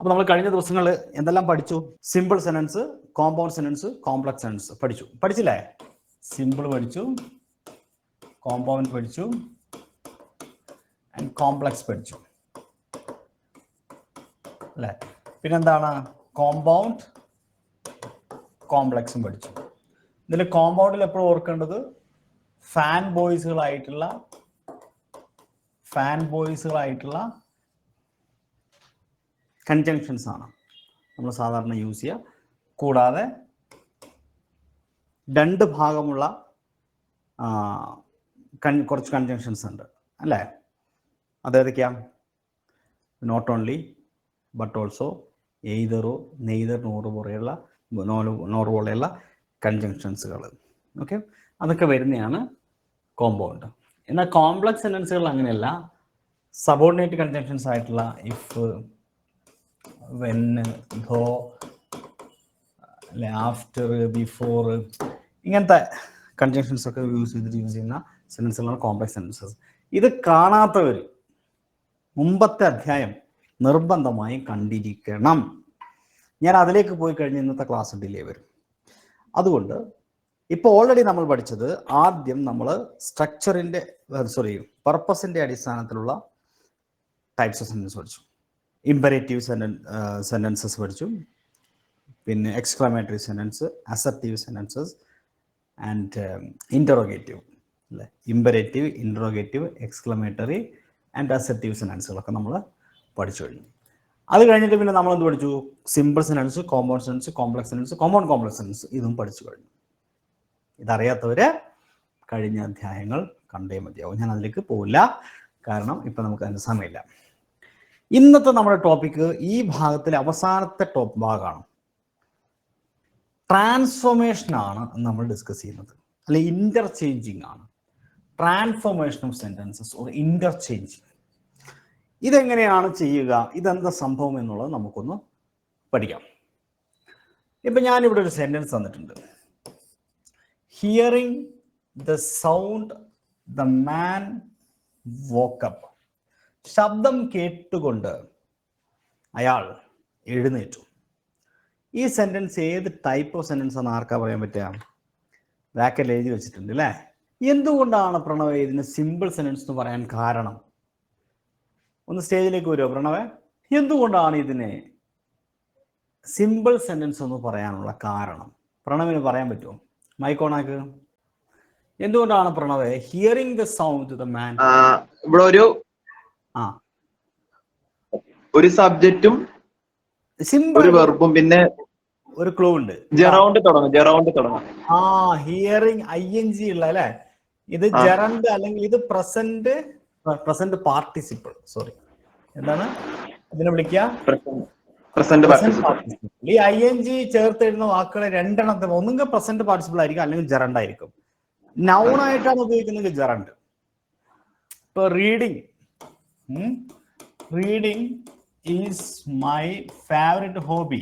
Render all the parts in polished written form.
അപ്പോൾ നമ്മൾ കഴിഞ്ഞ ദിവസങ്ങളിൽ എന്തെല്ലാം പഠിച്ചു? Simple sentence, compound sentence, complex sentence പഠിച്ചില്ലേ? സിമ്പിൾ പഠിച്ചു, കോമ്പൗണ്ട് പഠിച്ചു, ആൻഡ് കോംപ്ലക്സ് പഠിച്ചു അല്ലേ? പിന്നെന്താണ്? കോമ്പൗണ്ട് കോംപ്ലക്സും പഠിച്ചു. ഇതിൽ കോമ്പൗണ്ടിൽ എപ്പോഴും ഓർക്കേണ്ടത് ഫാൻ ബോയ്സുകളായിട്ടുള്ള കൺജങ്ഷൻസ് ആണ് നമ്മൾ സാധാരണ യൂസ് ചെയ്യുക. കൂടാതെ രണ്ട് ഭാഗമുള്ള കുറച്ച് കൺജങ്ഷൻസ് ഉണ്ട് അല്ലേ? അതേതൊക്കെയാ? നോട്ട് ഓൺലി ബട്ട് ഓൾസോ, എയ്തറോ, നെയ്തർ, നോറ് പോലെയുള്ള കൺജങ്ഷൻസുകൾ. ഓക്കെ, അതൊക്കെ വരുന്നതാണ് കോമ്പൗണ്ട്. എന്നാൽ കോംപ്ലക്സ് സെന്റൻസുകൾ അങ്ങനെയല്ല. സബോർഡിനേറ്റ് കൺജങ്ഷൻസ് ആയിട്ടുള്ള ഇഫ്, വെൻ, ധോ, ആഫ്റ്റർ, ബിഫോർ, ഇങ്ങനത്തെ കൺജങ്ഷൻസ് ഒക്കെ യൂസ് ചെയ്യുന്ന സെന്റൻസുകളാണ് കോംപ്ലക്സ് സെന്റൻസസ്. ഇത് കാണാത്തവർ മുമ്പത്തെ അധ്യായം നിർബന്ധമായും കണ്ടിരിക്കണം. ഞാൻ അതിലേക്ക് പോയി കഴിഞ്ഞ് ഇന്നത്തെ ക്ലാസ് ഡിലേ വരും. അതുകൊണ്ട് ഇപ്പോൾ ഓൾറെഡി നമ്മൾ പഠിച്ചത്, ആദ്യം നമ്മൾ പർപ്പസിന്റെ അടിസ്ഥാനത്തിലുള്ള ടൈപ്സ് ഓഫ് സെന്റൻസ് പഠിച്ചു. ഇമ്പരേറ്റീവ് സെന്റൻസസ് പഠിച്ചു, പിന്നെ exclamatory sentence, assertive sentences and interrogative അല്ലേ? Imperative, interrogative, exclamatory and assertive സെന്റൻസുകളൊക്കെ നമ്മൾ പഠിച്ചു കഴിഞ്ഞു. അത് കഴിഞ്ഞിട്ട് പിന്നെ നമ്മൾ എന്ത് പഠിച്ചു? Simple sentence, compound sentence, complex sentence, compound complex sentence, ഇതും പഠിച്ചു കഴിഞ്ഞു. ഇതറിയാത്തവര് കഴിഞ്ഞ അധ്യായങ്ങൾ കണ്ടേ മതിയാവും. ഞാൻ അതിലേക്ക് പോവില്ല, കാരണം ഇപ്പം നമുക്ക് അതിന് സമയമില്ല. ഇന്നത്തെ നമ്മുടെ ടോപ്പിക്ക് ഈ ഭാഗത്തിലെ അവസാനത്തെ ഭാഗമാണ്. ട്രാൻസ്ഫോർമേഷൻ ആണ് നമ്മൾ ഡിസ്കസ് ചെയ്യുന്നത്, അല്ലെ ഇന്റർചേഞ്ചിങ് ആണ്. Transformation of sentences or interchanging. ഇതെങ്ങനെയാണ് ചെയ്യുക, ഇതെന്താ സംഭവം എന്നുള്ളത് നമുക്കൊന്ന് പഠിക്കാം. ഇപ്പം ഞാനിവിടെ ഒരു സെന്റൻസ് തന്നിട്ടുണ്ട്. Hearing the sound the man woke up. ശബ്ദം കേട്ടുകൊണ്ട് അയാൾ എഴുന്നേറ്റു. ഈ സെന്റൻസ് ഏത് ടൈപ്പ് ഓഫ് സെന്റൻസ് ആണെന്ന് ആർക്കാ പറയാൻ പറ്റുക? ബ്രാക്കറ്റിൽ എഴുതി വെച്ചിട്ടുണ്ട് അല്ലേ? എന്തുകൊണ്ടാണ് പ്രണവ് ഇതിന് സിമ്പിൾ സെന്റൻസ് എന്ന് പറയാൻ കാരണം? ഒന്ന് സ്റ്റേജിലേക്ക് വരുമോ പ്രണവ്? എന്തുകൊണ്ടാണ് ഇതിനെ സിമ്പിൾ സെന്റൻസ് എന്ന് പറയാനുള്ള കാരണം പ്രണവിന് പറയാൻ പറ്റുമോ? മൈക്കോണാക്ക്. എന്തുകൊണ്ടാണ് Pranav hearing the sound the മാൻ? ഇവിടെ ഒരു സബ്ജക്റ്റും സിമ്പിൾ ഒരു വെർബും പിന്നെ ഒരു ക്ലൂ ഉണ്ട്. ജെറൗണ്ട് തുടങ്ങും. ഹിയറിംഗ് ING ഉള്ള അല്ലേ? ഇത് ജെറണ്ട് അല്ലെങ്കിൽ ഇത് പ്രസന്റ് പാർട്ടിസിപ്പിൾ. സോറി, എന്താണ് ഇതിനെ വിളിക്കുക? Present participle. ഈ ING ചേർത്ത് എഴുതുന്ന വാക്കുകൾ രണ്ടെണ്ണത്തിൽ ഒന്നുകിൽ പ്രസന്റ് പാർട്ടിസിപ്പിൾ ആയിരിക്കും, അല്ലെങ്കിൽ ജെറണ്ട് ആയിരിക്കും. നൗൺ ആയിട്ടാണ് ഉപയോഗിക്കുന്നത് ജെറണ്ട്. ഇപ്പൊ reading is my favourite hobby.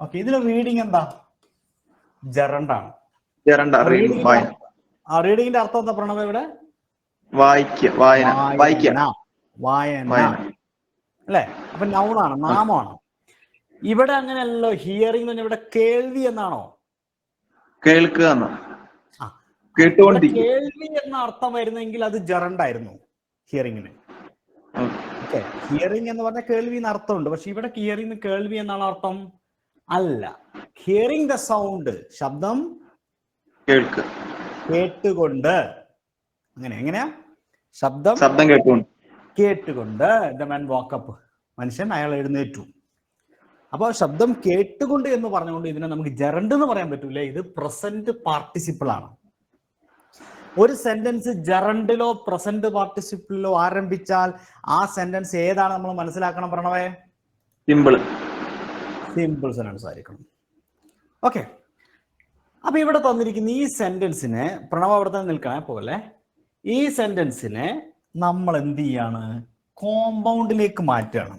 Okay, ഇതിൽ റീഡിങ് എന്താ? ജെറണ്ടാണ്. റീഡിങ്ങിന്റെ അർത്ഥം എന്താ പ്രണവ്? ഇവിടെ വായന അല്ലെ? അപ്പൊ നൗണാണ്, നാമമാണ്. ഇവിടെ അങ്ങനെയല്ലോ. ഹിയറിംഗ് എന്ന് പറഞ്ഞാൽ ഇവിടെ കേൾവി എന്നാണോ? കേൾവി എന്ന അർത്ഥം വരുന്നെങ്കിൽ അത് ജെറണ്ടായിരുന്നു ഹിയറിംഗിന്. ഓക്കെ, ഹിയറിംഗ് എന്ന് പറഞ്ഞാൽ കേൾവി എന്ന് അർത്ഥമുണ്ട്. പക്ഷെ ഇവിടെ ഹിയറിംഗ് കേൾവി എന്നാണ് അർത്ഥം അല്ല. ഹിയറിംഗ് ദ സൗണ്ട്, ശബ്ദം കേട്ടുകൊണ്ട്. എങ്ങനെയാ? ശബ്ദം കേട്ടുകൊണ്ട് ദ മാൻ വാക്ക് അപ്പ്, മനുഷ്യൻ അയാൾ എഴുന്നേറ്റു. അപ്പൊ ശബ്ദം കേട്ടുകൊണ്ട് എന്ന് പറഞ്ഞുകൊണ്ട് ഇതിനെ നമുക്ക് ജെറണ്ട് എന്ന് പറയാൻ പറ്റൂല. ഇത് പ്രസന്റ് പാർട്ടിസിപ്പിൾ ആണ്. ഒരു സെന്റൻസ് ജെറണ്ടിലോ പ്രസന്റ് പാർട്ടിസിപ്പിളിലോ ആരംഭിച്ചാൽ ആ സെന്റൻസ് ഏതാണ് നമ്മൾ മനസ്സിലാക്കണം പ്രണവേ? സിമ്പിൾ സെന്റൻസ് ആയിരിക്കണം. ഓക്കെ, അപ്പൊ ഇവിടെ തന്നിരിക്കുന്ന ഈ സെന്റൻസിനെ, പ്രണവ് അവിടെ തന്നെ നിൽക്കണേ പോലെ, ഈ സെന്റൻസിനെ നമ്മൾ എന്ത് ചെയ്യാണ്? കോമ്പൗണ്ടിലേക്ക് മാറ്റുകയാണ്.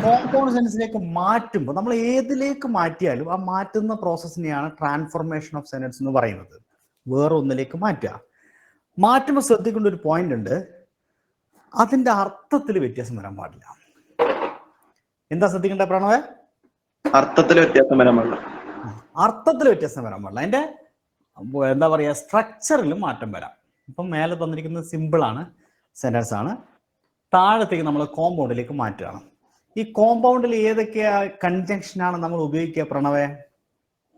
കോമ്പൗണ്ട് സെന്റൻസിലേക്ക് മാറ്റുമ്പോൾ നമ്മൾ ഏതിലേക്ക് മാറ്റിയാലും ആ മാറ്റുന്ന പ്രോസസ്സിനെയാണ് ട്രാൻസ്ഫോർമേഷൻ ഓഫ് സെന്റൻസ് എന്ന് പറയുന്നത്. വേറെ ഒന്നിലേക്ക് മാറ്റുമ്പോൾ ശ്രദ്ധിക്കേണ്ട ഒരു പോയിന്റ് ഉണ്ട്. അതിന്റെ അർത്ഥത്തിൽ വ്യത്യാസം വരാൻ പാടില്ല. എന്താ ശ്രദ്ധിക്കേണ്ട പ്രണവേ? അർത്ഥത്തിൽ വ്യത്യാസം വരാൻ പാടില്ല. അർത്ഥത്തിൽ വ്യത്യാസം വരാൻ പാടില്ല. അതിന്റെ എന്താ പറയുക, സ്ട്രക്ചറിലും മാറ്റം വരാം. ഇപ്പം മേലെ തന്നിരിക്കുന്നത് സിമ്പിൾ ആണ്, സെന്റൻസ് ആണ്. താഴത്തേക്ക് നമ്മൾ കോമ്പൗണ്ടിലേക്ക് മാറ്റുകയാണ്. ഈ കോമ്പൗണ്ടിൽ ഏതൊക്കെയാ കൺജങ്ഷനാണ് നമ്മൾ ഉപയോഗിക്കുക പ്രണവേ?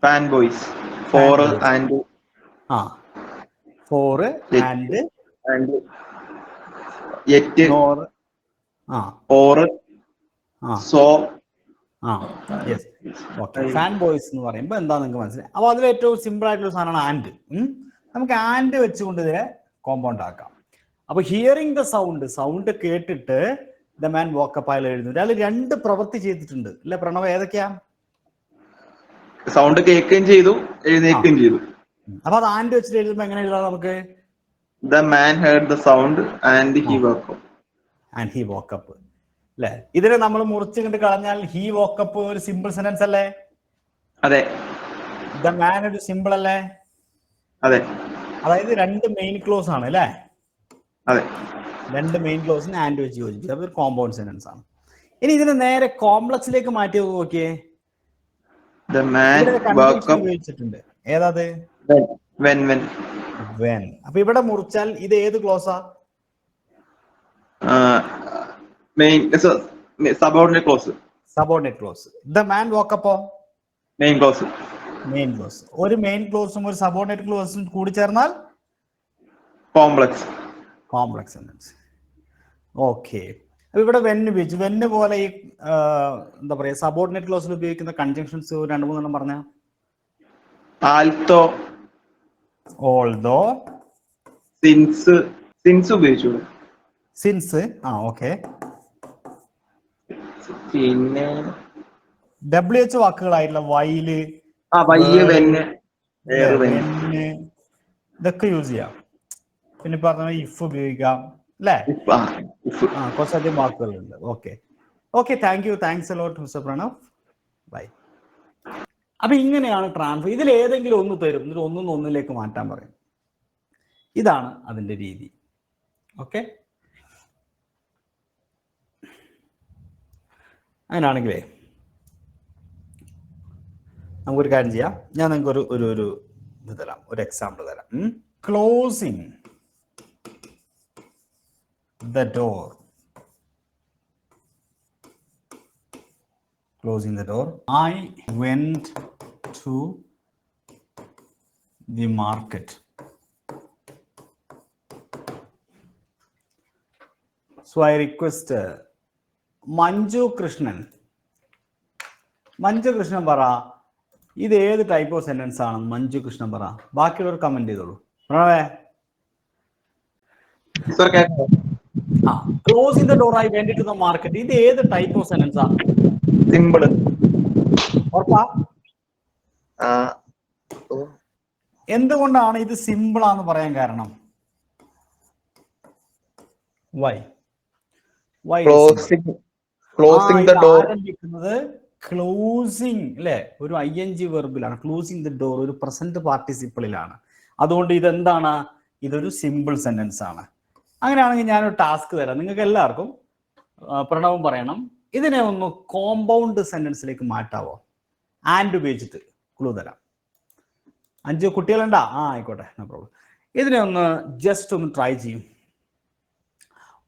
ഫാൻ ബോയ്സ്, ഫോർ ആൻഡ്, ആ ഫോർ ആൻഡ് യെറ്റ്, നോർ, ആ ഓർ, ആ so. Yes, okay. Fan boys എന്ന് പറയുമ്പോൾ എന്താ നിങ്ങൾക്ക് മനസ്സിലായി. അപ്പോൾ അതിൽ ഏറ്റവും സിമ്പിൾ ആയിട്ടുള്ള സാധനമാണ് ആൻഡ്. നമുക്ക് ആൻഡ് വെച്ചുകൊണ്ട് ഇതിനെ കോമ്പൗണ്ട് ആക്കാം. അപ്പൊ ഹിയറിംഗ് ദ സൗണ്ട്, സൗണ്ട് കേട്ടിട്ട് ദ മാൻ വോക്കപ്പ് അയാൾ എഴുതുന്നുണ്ട്. അയാൾ രണ്ട് പ്രവൃത്തി ചെയ്തിട്ടുണ്ട് അല്ലെ പ്രണവ്? ഏതൊക്കെയാ? സൗണ്ട് കേൾക്കുകയും ചെയ്തു, എഴുന്നേൽക്കുകയും ചെയ്തു. അപ്പൊ അത് ആൻഡ് വെച്ചിട്ട് എഴുതുമ്പോൾ എങ്ങനെ എഴുതാം നമുക്ക്? The man heard the sound and he woke up. And he woke up അല്ലെ? ഇതിനെ നമ്മൾ മുറിച്ച് കണ്ട് കളഞ്ഞാൽ ഹി വോക്കപ്പ് ഒരു സിമ്പിൾ സെന്റൻസ് അല്ലേ? അതെ. ദ മാൻ ഒരു സിമ്പിൾ അല്ലേ? അതെ. അതായത് രണ്ട് മെയിൻ ക്ലോസ് ആണ് അല്ലേ? അതെ. രണ്ട് മെയിൻ ക്ലോസിന് ആൻഡ് വെച്ച് യോജിപ്പിച്ചു. അപ്പൊ ഒരു കോമ്പൗണ്ട് സെന്റൻസ് ആണ്. ഇനി ഇതിനെ നേരെ കോംപ്ലക്സിലേക്ക് മാറ്റി നോക്കിയേ. The man woke up. ഉപയോഗിച്ചിട്ടുണ്ട്. ഏതാത്? When. അപ്പൊ ഇവിടെ മുറിച്ചാൽ ഇത് ഏത് ക്ലോസാ? Main subordinate clause. Subordinate clause. The man walk അപ്പോ മെയിൻ ക്ലോസ്. Main clause. ഒരു മെയിൻ ക്ലോസും ഒരു സബോർഡിനേറ്റ് ക്ലോസും കൂടി ചേർന്നാൽ കോംപ്ലക്സ് സെന്റൻസ്. ഓക്കെ. അപ്പൊ ഇവിടെ വെന്ന് ഉപയോഗിച്ചു. വെന്ന് പോലെ ഈ എന്താ പറയാ സബോർഡിനേറ്റ് ക്ലോസിൽ ഉപയോഗിക്കുന്ന കൺജങ്ഷൻസ് 2-3 പറഞ്ഞ. ആൽത്തോ, ഓൾദോ, സിൻസ് ഉപയോഗിച്ചു. Since, okay. പിന്നെ WH വാക്കുകളായിട്ടുള്ള വൈല്, ഇതൊക്കെ യൂസ് ചെയ്യാം. പിന്നെ പറഞ്ഞ ഇഫ് ഉപയോഗിക്കാം അല്ലേ? കുറച്ചധികം വാക്കുകളുണ്ട്. Okay. Thanks a lot mister Pranav. Bye. അപ്പൊ ഇങ്ങനെയാണ് ട്രാൻസ്ഫർ. ഇതിൽ ഏതെങ്കിലും ഒന്ന് തരും, എന്നിട്ട് ഒന്നിലേക്ക് മാറ്റാൻ പറയും. ഇതാണ് അതിന്റെ രീതി. ഓക്കെ. അങ്ങനെയാണെങ്കിലേ നമുക്കൊരു കാര്യം ചെയ്യാം. ഞാൻ നിങ്ങൾക്ക് ഒരു ഇത് തരാം, ഒരു എക്സാമ്പിൾ തരാം. Closing the door. Closing the door. I went to the market. So I request Manju Krishnan പറ, ഇത് ഏത് ടൈപ്പ് ഓഫ് സെന്റൻസ് ആണ്? മഞ്ജു കൃഷ്ണൻ പറ. ബാക്കിയുള്ളവർ കമന്റ് ചെയ്തോളൂ. പ്രണവേ, closing the door I went to the market, ഇത് ഏത് ടൈപ്പ് ഓഫ് സെന്റൻസ് ആ? സിമ്പിൾ. ഉറപ്പാ? എന്തുകൊണ്ടാണ് ഇത് സിമ്പിൾ ആണെന്ന് പറയാൻ കാരണം? വൈ ആരംഭിക്കുന്നത് ക്ലോസിംഗ് അല്ലെ? ഒരു ING വെർബിലാണ്. ക്ലോസിംഗ് ദ ഡോർ ഒരു പ്രസന്റ് പാർട്ടിസിപ്പിളിലാണ്. അതുകൊണ്ട് ഇതെന്താണ്? ഇതൊരു സിമ്പിൾ സെന്റൻസ് ആണ്. അങ്ങനെയാണെങ്കിൽ ഞാനൊരു ടാസ്ക് തരാം നിങ്ങൾക്ക് എല്ലാവർക്കും. പ്രണവും പറയണം. ഇതിനെ ഒന്ന് കോമ്പൗണ്ട് സെന്റൻസിലേക്ക് മാറ്റാവോ? ആൻഡ് ഉപയോഗിച്ചിട്ട് ക്ലൂ തരാം. 5 കുട്ടികളുണ്ടാ? ആയിക്കോട്ടെ, നോ പ്രോബ്ലം. ഇതിനെ ഒന്ന് ജസ്റ്റ് ഒന്ന് ട്രൈ ചെയ്യും.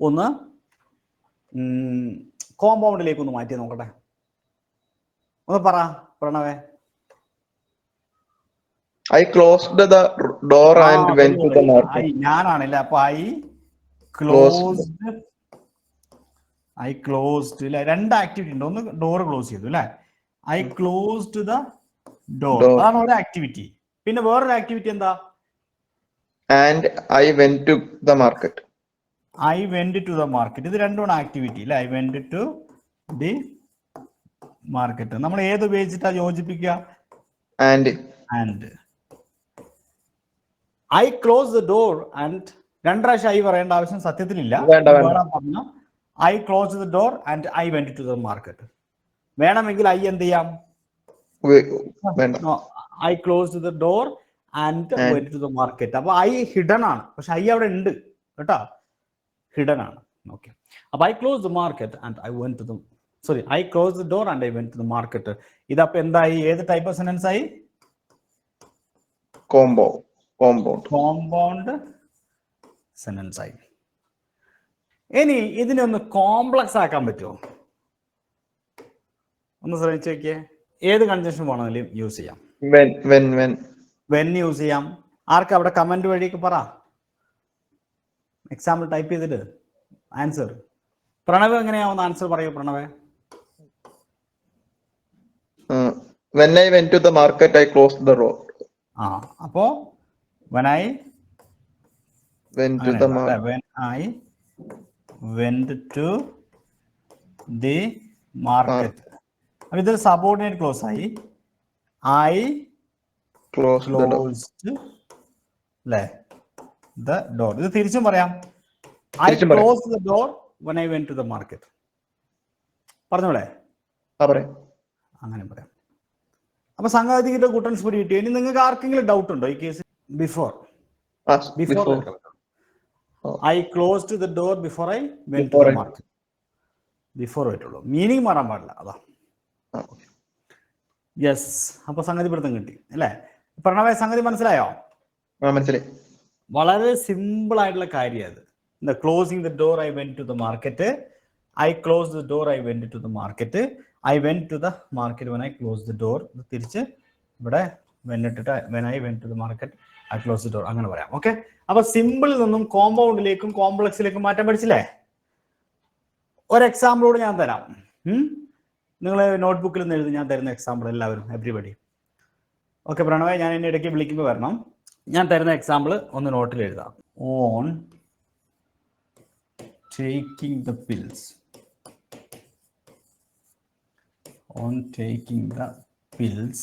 ഒന്ന് കോമ്പൗണ്ടിലേക്ക് ഒന്ന് മാറ്റി നോക്കട്ടെ. ഒന്ന് പറ പ്രണവേ. I closed the door and went to the market. ഞാനാണല്ലേ? അപ്പൊ I closed ഇല്ല, 2 ആക്ടിവിറ്റി ഉണ്ട്. ഒന്ന് ഡോർ ക്ലോസ് ചെയ്തു അല്ലെ? I closed the door, അതാണ് ഒരു ആക്ടിവിറ്റി. പിന്നെ വേറൊരു ആക്ടിവിറ്റി എന്താ? And I went to the market. ഇത് രണ്ടുമാണ് ആക്ടിവിറ്റി അല്ലെ? I went to the market. നമ്മൾ ഏത് ഉപയോഗിച്ചിട്ടാ യോജിപ്പിക്കുക? and I closed the door and 2 പ്രാവശ്യം I പറയേണ്ട ആവശ്യം സത്യത്തിലില്ല. പറഞ്ഞ I closed the door and I went to the market. വേണമെങ്കിൽ I എന്ത് ചെയ്യാം? I closed the door and went to the market. അപ്പൊ I ഹിഡൻ ആണ്, പക്ഷെ I അവിടെ ഉണ്ട് കേട്ടോ, ഹിഡൻ ആണ്. ഓക്കെ. അപ്പൊ I closed the market and I went to the sorry, I close the door and I went to the market. ഇതപ്പോ എന്തായി? ഏത് ടൈപ്പ് ഓഫ് സെന്റൻസ് ആയി? കോമ്പൗണ്ട് സെന്റൻസ് ആയി. ഇനി ഇതിനെ ഒന്ന് കോംപ്ലക്സ് ആക്കാൻ പറ്റുമോ? ഒന്ന് ശ്രമിച്ചു നോക്കിയേ. ഏത് കൺജങ്ഷൻ വേണമെങ്കിലും യൂസ് ചെയ്യാം. വെൻ യൂസ് ചെയ്യാം. ആർക്ക് അവിടെ കമന്റ് വഴിയൊക്കെ പറ, എക്സാമ്പിൾ ടൈപ്പ് ചെയ്തിട്ട് ആൻസർ. പ്രണവ് എങ്ങനെയാവുന്ന ആൻസർ പറയൂ Pranav. When I went to the market, I closed the door. അപ്പോ when I went to the market. അപ്പൊ ഇതൊരു സബോർഡിനേറ്റ് ക്ലോസ് ആയി. I closed അല്ലേ the door. ഇത് തിരിച്ചും പറയാം. I closed the door when I went to the market. പറഞ്ഞോളെ, അങ്ങനെ പറയാം. അപ്പൊ സംഗതിയുടെ കൂട്ടൻസ് പിടി കിട്ടി. ഇനി നിങ്ങൾക്ക് ആർക്കെങ്കിലും ഡൗട്ട് ഉണ്ടോ ഈ case? Before I closed the door before I went to the market. Before ആയിട്ടുള്ളൂ, മീനിങ് മാറാൻ പാടില്ല. അതാ യെസ്. അപ്പൊ സംഗതി പിടുത്തം കിട്ടി അല്ലേ? പ്രണവേ സംഗതി മനസ്സിലായോ? മനസ്സിലായി. വളരെ സിമ്പിൾ ആയിട്ടുള്ള കാര്യം അത്. Closing the door I went to the market. I close the door I went to the market. I went to the market when I close the door. തിരിച്ച് ഇവിടെ വെന്നിട്ടിട്ട് when I went to the market I close the door, അങ്ങനെ പറയാം. Okay. അപ്പൊ സിമ്പിളിൽ നിന്നും കോമ്പൗണ്ടിലേക്കും കോംപ്ലക്സിലേക്കും മാറ്റാൻ പഠിച്ചില്ലേ? ഒരു എക്സാമ്പിളോട് ഞാൻ തരാം. നിങ്ങൾ നോട്ട്ബുക്കിൽ നിന്ന് എഴുതി. ഞാൻ തരുന്ന എക്സാമ്പിൾ എല്ലാവരും, എവ്രിബഡി. ഓക്കെ പ്രണവേ, ഞാൻ എന്നെ ഇടയ്ക്ക് വിളിക്കുമ്പോൾ വരണം. ഞാൻ തരുന്ന എക്സാമ്പിൾ ഒന്ന് നോട്ടിൽ എഴുതാം. On taking the pills. On taking the pills,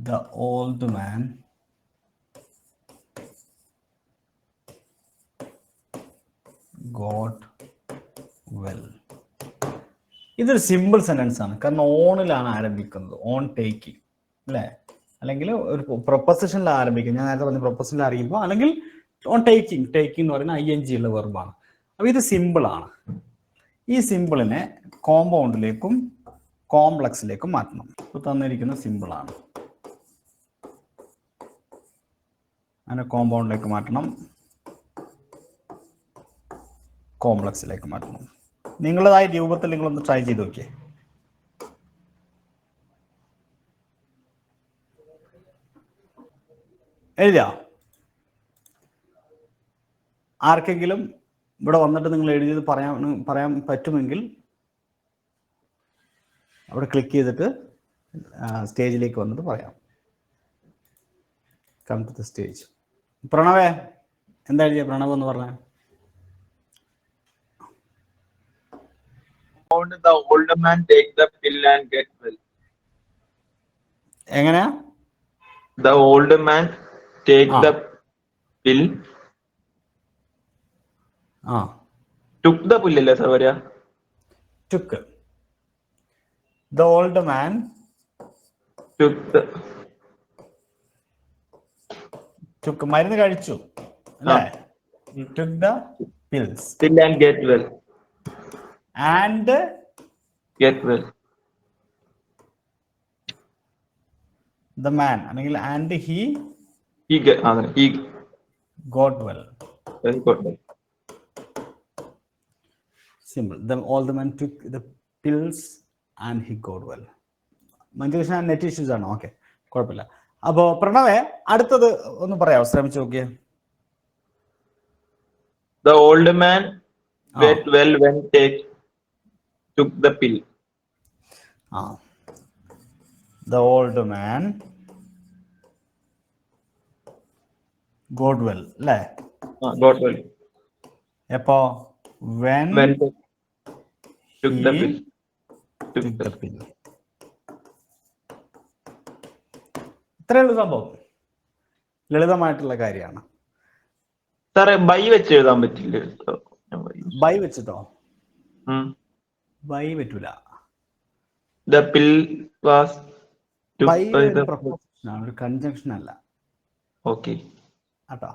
the old man got well. ഇതൊരു സിമ്പിൾ സെന്റൻസ് ആണ്, കാരണം ഓണിലാണ് ആരംഭിക്കുന്നത്. ഓൺ ടേക്കിംഗ് അല്ലേ? അല്ലെങ്കിൽ ഒരു പ്രൊപ്പസിഷനിൽ ആരംഭിക്കുന്നത്. ഞാൻ നേരത്തെ പറഞ്ഞ പ്രൊപ്പസിഷനിൽ ആരംഭിക്കുമ്പോൾ, അല്ലെങ്കിൽ ഓൺ ടേക്കിംഗ് എന്ന് പറയുന്ന ING ഉള്ള വെർബാണ്. അപ്പൊ ഇത് സിമ്പിൾ ആണ്. ഈ സിമ്പിളിനെ കോമ്പൗണ്ടിലേക്കും കോംപ്ലക്സിലേക്കും മാറ്റണം. ഇപ്പൊ തന്നിരിക്കുന്ന സിമ്പിൾ ആണ്, അങ്ങനെ കോമ്പൗണ്ടിലേക്ക് മാറ്റണം, കോംപ്ലക്സിലേക്ക് മാറ്റണം. നിങ്ങളതായ രൂപത്തിൽ നിങ്ങളൊന്ന് ട്രൈ ചെയ്ത് നോക്കിയേ. എഴുതിയാ? ആർക്കെങ്കിലും ഇവിടെ വന്നിട്ട് നിങ്ങൾ എഴുതിയത് പറയാൻ പറ്റുമെങ്കിൽ അവിടെ ക്ലിക്ക് ചെയ്തിട്ട് സ്റ്റേജിലേക്ക് വന്നിട്ട് പറയാം. Come to the stage. പ്രണവേ, എന്താ എഴുതിയ? പ്രണവ് എന്ന് പറഞ്ഞ The old man take the pill and get well. എങ്ങനെയാ? The old man take the pill. took the pill അല്ലേ സർ വരിക? took. The old man took മരുന്ന് കഴിച്ചു അല്ലേ? took the pills and get well. the man അല്ലെങ്കിൽ and he got well. Simple. The old man took the pills and he got well. Manjukrishna net issues ആണോ? Okay, കുഴപ്പമില്ല. അപ്പോ പ്രണവേ, അടുത്തത് ഒന്ന് പറയാമോ? ശ്രമിച്ചു നോക്കിയേ. The old man got well when took the pill. The old man got well അല്ലേ? got well. എപ്പോ? when took the pill. ഇത്രയുള്ള സംഭവം, ലളിതമായിട്ടുള്ള കാര്യമാണ്. സാറേ, ബൈ വെച്ച് എഴുതാൻ പറ്റില്ല? ബൈ വെച്ചിട്ടോ? ബൈ പറ്റൂല. The pill was took by by ഒരു the പ്രൊപ്പോസിഷൻ ആണ്, ഒരു കൺജങ്ഷൻ അല്ല. ഓക്കെ കേട്ടോ.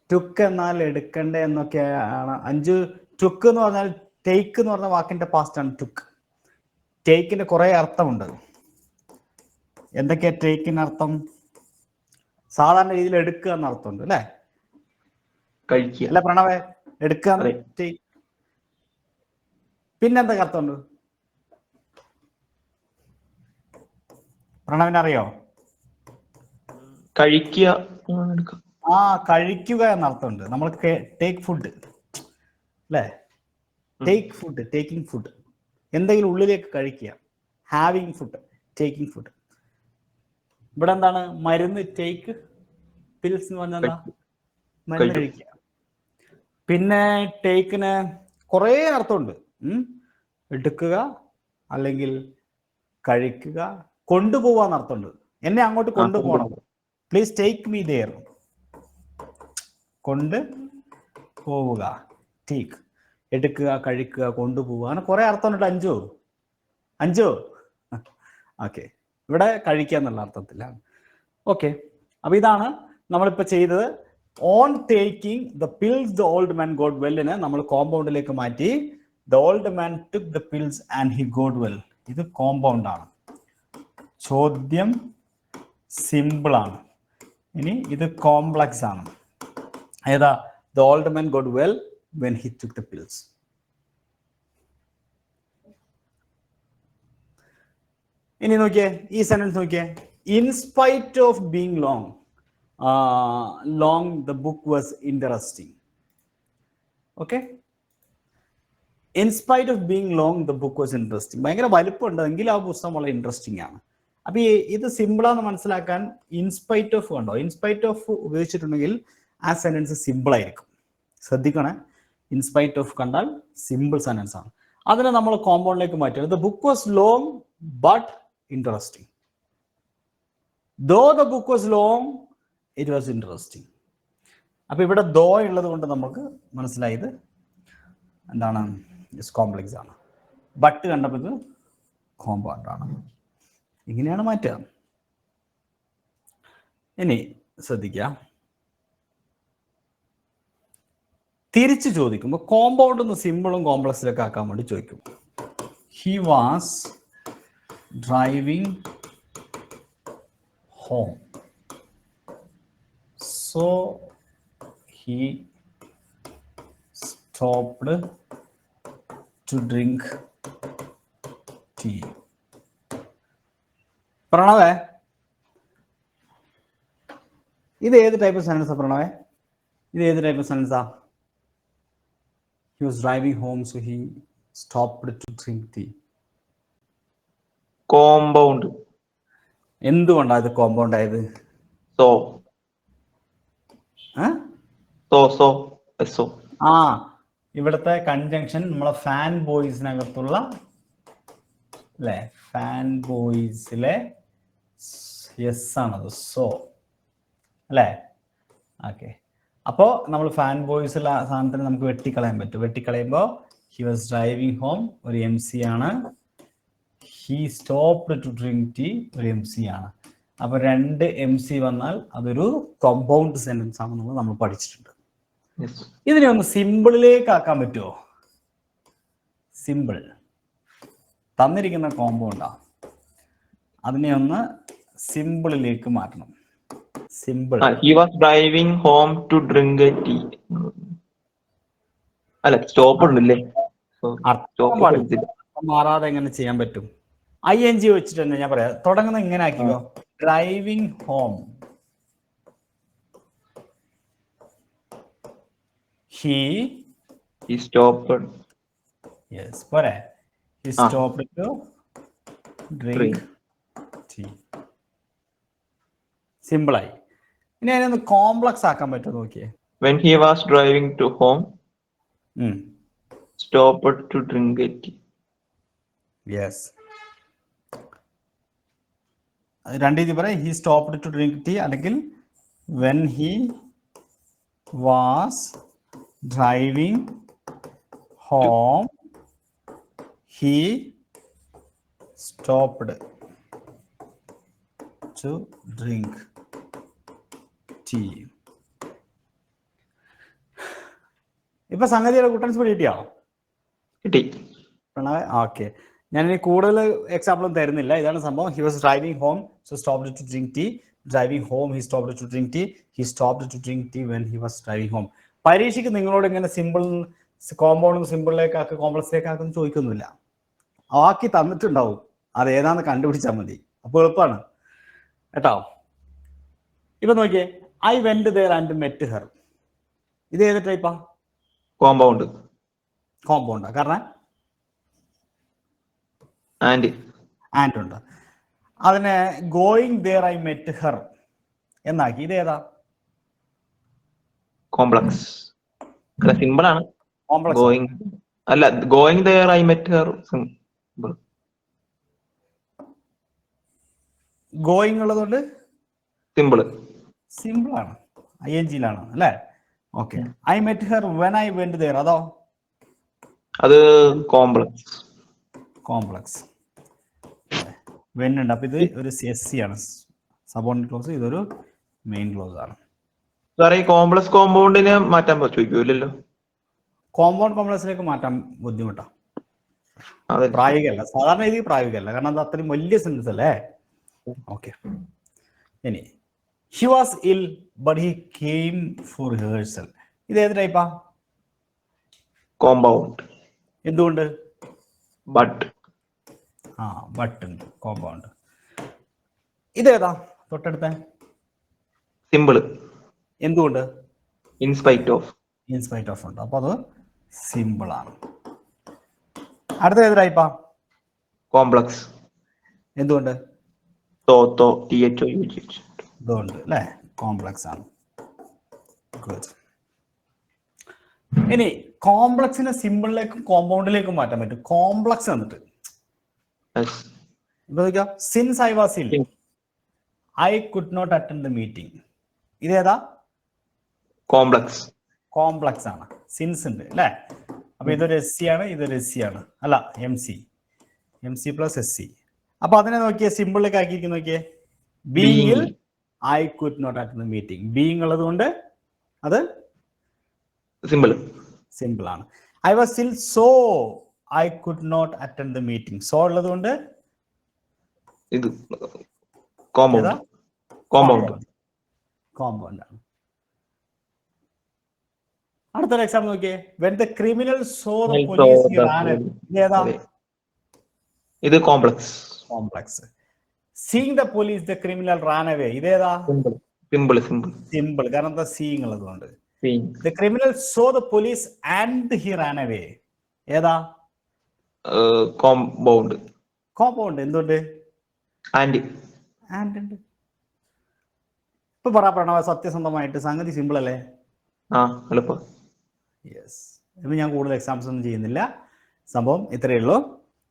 ടുക്ക് എന്നാൽ എടുക്കണ്ടേ എന്നൊക്കെയാണ്. ടുക്ക് എന്ന് പറഞ്ഞാൽ ടേക്ക് എന്ന് പറഞ്ഞ വാക്കിന്റെ പാസ്റ്റ് ആണ് ടുക്ക്. ടേക്കിന് കുറെ അർത്ഥമുണ്ട്. എന്തൊക്കെയാ ടേക്കിന് അർത്ഥം? സാധാരണ രീതിയിൽ എടുക്കുക എന്ന അർത്ഥമുണ്ട് അല്ലേ? കഴിക്കുക. അല്ല പ്രണവേ, എടുക്കുക. അതെ. പിന്നെന്തൊക്കെ അർത്ഥമുണ്ട്? പ്രണവിനറിയോ? കഴിക്കുക. ആ, കഴിക്കുക എന്ന അർത്ഥമുണ്ട്. നമ്മൾ ടേക്ക് ഫുഡ് അല്ലേ? ടേക്ക് ഫുഡ്, ടേക്കിംഗ് ഫുഡ്, എന്തെങ്കിലും ഉള്ളിലേക്ക് കഴിക്കുക. Having food, taking food. ഇവിടെ എന്താണ് മരുന്ന്? ടേക്ക് പിൽസ് എന്ന് പറഞ്ഞാൽ എന്താ? മരുന്ന് കഴിക്കുക. പിന്നെ ടേക്കിന് കുറേ അർത്ഥമുണ്ട്. എടുക്കുക അല്ലെങ്കിൽ കഴിക്കുക, കൊണ്ടുപോവാന്ന് അർത്ഥമുണ്ട്. എന്നെ അങ്ങോട്ട് കൊണ്ടുപോകണം, പ്ലീസ് ടേക്ക് മീ ദെയർ. കൊണ്ട് പോവുക, ടേക്ക്. എടുക്കുക, കഴിക്കുക, കൊണ്ടുപോവുക, അങ്ങനെ കുറെ അർത്ഥമുണ്ട്. അഞ്ചോ ഓക്കെ. ഇവിടെ കഴിക്കുക എന്നുള്ള അർത്ഥത്തിലാണ്. ഓക്കെ, അപ്പൊ ഇതാണ് നമ്മളിപ്പോ ചെയ്തത്. On taking the pills the old man got വെല്ലിനെ നമ്മൾ കോമ്പൗണ്ടിലേക്ക് മാറ്റി. The old man took the pills and he got well. ഇത് കോമ്പൗണ്ട് ആണ്. ചോദ്യം സിമ്പിൾ ആണ്. ഇനി ഇത് കോംപ്ലക്സ് ആണ്. ഏതാ? The old man got well when he took the pills. ഇനി നോക്കിയേ, ഈ സെന്റൻസ് നോക്കിയേ. In spite of being long the book was interesting. Okay, in spite of being long the book was interesting. ഭയങ്കര വലിപ്പമുണ്ട് എങ്കിൽ ആ പുസ്തകം വളരെ ഇൻട്രസ്റ്റിംഗ് ആണ്. അപ്പൊ ഇത് സിമ്പിളാന്ന് മനസ്സിലാക്കാൻ ഇൻസ്പൈറ്റ് ഓഫ് കണ്ടോ? ഇൻസ്പൈറ്റ് ഓഫ് ഉപയോഗിച്ചിട്ടുണ്ടെങ്കിൽ ആ സെന്റൻസ് സിമ്പിൾ ആയിരിക്കും. ശ്രദ്ധിക്കണേ, ഇൻസ്പൈറ്റ് ഓഫ് കണ്ടാൽ സിമ്പിൾ സെന്റൻസ് ആണ്. അതിനെ നമ്മൾ കോമ്പൗണ്ടിലേക്ക് മാറ്റുന്നത്. The book was long but interesting. Though the book was long it was interesting. അപ്പൊ ഇവിടെ ദോ ഉള്ളത് കൊണ്ട് നമുക്ക് മനസ്സിലായത് എന്താണ്? കോംപ്ലക്സ് ആണ്. ബട്ട് കണ്ടപ്പോൾ ഇത് കോമ്പൗണ്ട് ആണ്. ഇങ്ങനെയാണ് മാറ്റുക. ഇനി ശ്രദ്ധിക്കുക, തിരിച്ചു ചോദിക്കുമ്പോൾ കോമ്പൗണ്ട് നിന്ന് സിമ്പിളും കോംപ്ലക്സിലേക്ക് ആക്കാൻ വേണ്ടി ചോദിക്കും. He was driving home, so he stopped to drink tea. പ്രണവേ, ഇത് ഏത് ടൈപ്പ് ഓഫ് സെന്റൻസാ പ്രണവേ? ഇത് ഏത് ടൈപ്പ് ഓഫ് സെന്റൻസാ? He was driving home, so he stopped to drink tea. Compound. എന്തുകൊണ്ടാണ് ഇത് കോമ്പൗണ്ട് ആയത്? ആ, ഇവിടുത്തെ കൺജങ്ഷൻ നമ്മളെ ഫാൻ ബോയ്സിനകത്തുള്ള അല്ലെ, ഫാൻ ബോയ്സിലെ യെസ് ആണത്. സോ അല്ലേ? ഓക്കെ, അപ്പോൾ നമ്മൾ ഫാൻ ബോയ്സിലെ സാധനത്തിന് നമുക്ക് വെട്ടിക്കളയാൻ പറ്റും. വെട്ടിക്കളയുമ്പോൾ ഹി വാസ് ഡ്രൈവിംഗ് ഹോം ഒരു MC ആണ്. He stopped to drink tea ഒരു MC ആണ്. അപ്പൊ രണ്ട് MC വന്നാൽ അതൊരു കോമ്പൗണ്ട് സെന്റൻസ് ആണെന്ന് നമ്മൾ പഠിച്ചിട്ടുണ്ട്. ഇതിനെ ഒന്ന് സിമ്പിളിലേക്ക് ആക്കാൻ പറ്റുമോ? സിമ്പിൾ തന്നിരിക്കുന്ന കോമ്പൗണ്ടാ, അതിനെ ഒന്ന് സിമ്പിളിലേക്ക് മാറ്റണം. Simple. He was driving home to drink a tea. അല്ല, സ്റ്റോപ്പ് ഉണ്ടല്ലേ? മാറാതെ എങ്ങനെ ചെയ്യാൻ പറ്റും? ING വെച്ചിട്ട് തന്നെ ഞാൻ പറയാം. തുടങ്ങുന്ന ഇങ്ങനെ ആക്കിക്കോ. Driving home, he stopped. Yes, പോരെ? He stopped to drink tea. Simple ആയി. ഇനി അതിനൊന്ന് കോംപ്ലക്സ് ആക്കാൻ പറ്റുമോ നോക്കിയേ. When he was driving to home, stopped to drink a tea. Yes. രണ്ട് രീതി പറയാം. He stopped to drink tea അല്ലെങ്കിൽ when he was driving home, he stopped to drink tea. ഇപ്പൊ സംഗതിയുടെ കുട്ടൻസ് കിട്ടിയോ? കിട്ടി. പ്രണവ്, ഓക്കെ. ഞാൻ ഇനി കൂടുതൽ എക്സാമ്പിളും തരുന്നില്ല. ഇതാണ് സംഭവം. He was driving home, so stopped to drink tea. Driving home, he stopped to drink tea. He stopped to drink tea when he was driving home. പരീക്ഷയ്ക്ക് നിങ്ങളോട് ഇങ്ങനെ സിമ്പിൾ കോമ്പൗണ്ട് സിമ്പിളിലേക്കാക്കി കോംപ്ലക്സിലേക്കാക്കും ചോദിക്കൊന്നുമില്ല. ആക്കി തന്നിട്ടുണ്ടാവും, അത് ഏതാന്ന് കണ്ടുപിടിച്ചാൽ മതി. അപ്പോൾ എളുപ്പമാണ് കേട്ടോ. ഇപ്പൊ നോക്കിയേ, I went there and met her. ഇത് ഏത് ടൈപ്പാ? കോമ്പൗണ്ട്. കോമ്പൗണ്ടാ. കാരണം ആൻഡ് ഉണ്ട്. അതിനെ going there I met her എന്നാക്കി. ഇത് ഏതാ? കോംപ്ലക്സ്. അല്ല, സിമ്പിൾ ആണ്. കോംപ്ലക്സ്. ഗോയിങ് അല്ല, going there I met her simple. Going ഉള്ളതുകൊണ്ട് സിമ്പിൾ ആണ്, ING ലാണ് അല്ലേ? Okay. I met her when I went there, അതോ? അത് കോംപ്ലക്സ്. വെൻ ഉണ്ട്. അപ്പൊ ഇത് ഒരു SC ആണ്, സബോർഡിനേറ്റ് ക്ലോസ്. ഇതൊരു മെയിൻ ക്ലോസ് ആണ്. സാറേ, ഈ കോംപ്ലക്സ് കോമ്പൗണ്ടിനെ മാറ്റാൻ പറ്റുമല്ലോ? കോംപ്ലക്സിലേക്ക് മാറ്റാൻ ബുദ്ധിമുട്ടാണ്, പ്രായോഗികമല്ല. സാധാരണ രീതി പ്രായോഗികമല്ല, കാരണം അത് അത്രയും വലിയ സെൻസ് അല്ലേ. ഓക്കെ. ഇനി ഹി വാസ് ഇൽ but he came four rehearsal. ഇത് ഏത് ടൈപ്പാ? കോമ്പൗണ്ട്. എന്തുകൊണ്ട്? ബട്ട് ഉണ്ട്, കോമ്പൗണ്ട്. ഇതേതാ തൊട്ടടുത്ത? സിമ്പിൾ. എന്തുകൊണ്ട്? ഇൻസ്പൈറ്റ് ഓഫ് ഉണ്ട്, അപ്പൊ അത് സിമ്പിൾ ആണ്. അടുത്ത ഏത് ടൈപ്പാ? കോംപ്ലക്സ്. എന്തുകൊണ്ട്? ഇതുകൊണ്ട് അല്ലേ, കോംപ്ലക്സ് ആണ്. ഇനി കോംപ്ലക്സിനെ സിമ്പിളിലേക്കും കോമ്പൗണ്ടിലേക്കും മാറ്റാൻ പറ്റും. കോംപ്ലക്സ് എന്നിട്ട് since I was ill I could not attend the meeting. ഇതേതാ? കോംപ്ലക്സ് ആണ്. സിൻസ് ഉണ്ട് അല്ലേ? അപ്പൊ ഇതൊരു SC ആണ്, ഇതൊരു SC ആണ്. അല്ല, MC പ്ലസ് SC. അപ്പൊ അതിനെ നോക്കിയേ, സിമ്പിളിലേക്ക് ആക്കിയിരിക്കുന്ന നോക്കിയേ. ബീയിങ്ങിൽ I could not attend the meeting. Being ഉള്ളത് കൊണ്ട് അത് സിമ്പിൾ ആണ്. I was ill so I could not attend the meeting. So ഉള്ളത് കൊണ്ട് ഇത് കോമ്പൗണ്ട് ആണ്. അടുത്തൊരു എക്സാമ്പിൾ നോക്കിയേ. When the criminal saw the police he ran away. ഇതേതാ? ഇത് complex. Seeing the police the criminal ran away. ഇതേതാ? സിമ്പിൾ, കാരണം എന്താ? സീയിങ് ഉള്ളത് കൊണ്ട്. The criminal saw the police and he ran away. ഏതാ? കോമ്പൗണ്ട്. എന്തുകൊണ്ട്? ആൻഡ് ഉണ്ട്. ഇപ്പൊ പറ പ്രണവ, സത്യസന്ധമായിട്ട് സംഗതി സിമ്പിൾ അല്ലേ? എളുപ്പം. യെസ്. ഇപ്പൊ ഞാൻ കൂടുതൽ എക്സാംസ് ഒന്നും ചെയ്യുന്നില്ല, സംഭവം ഇത്രയേ ഉള്ളൂ.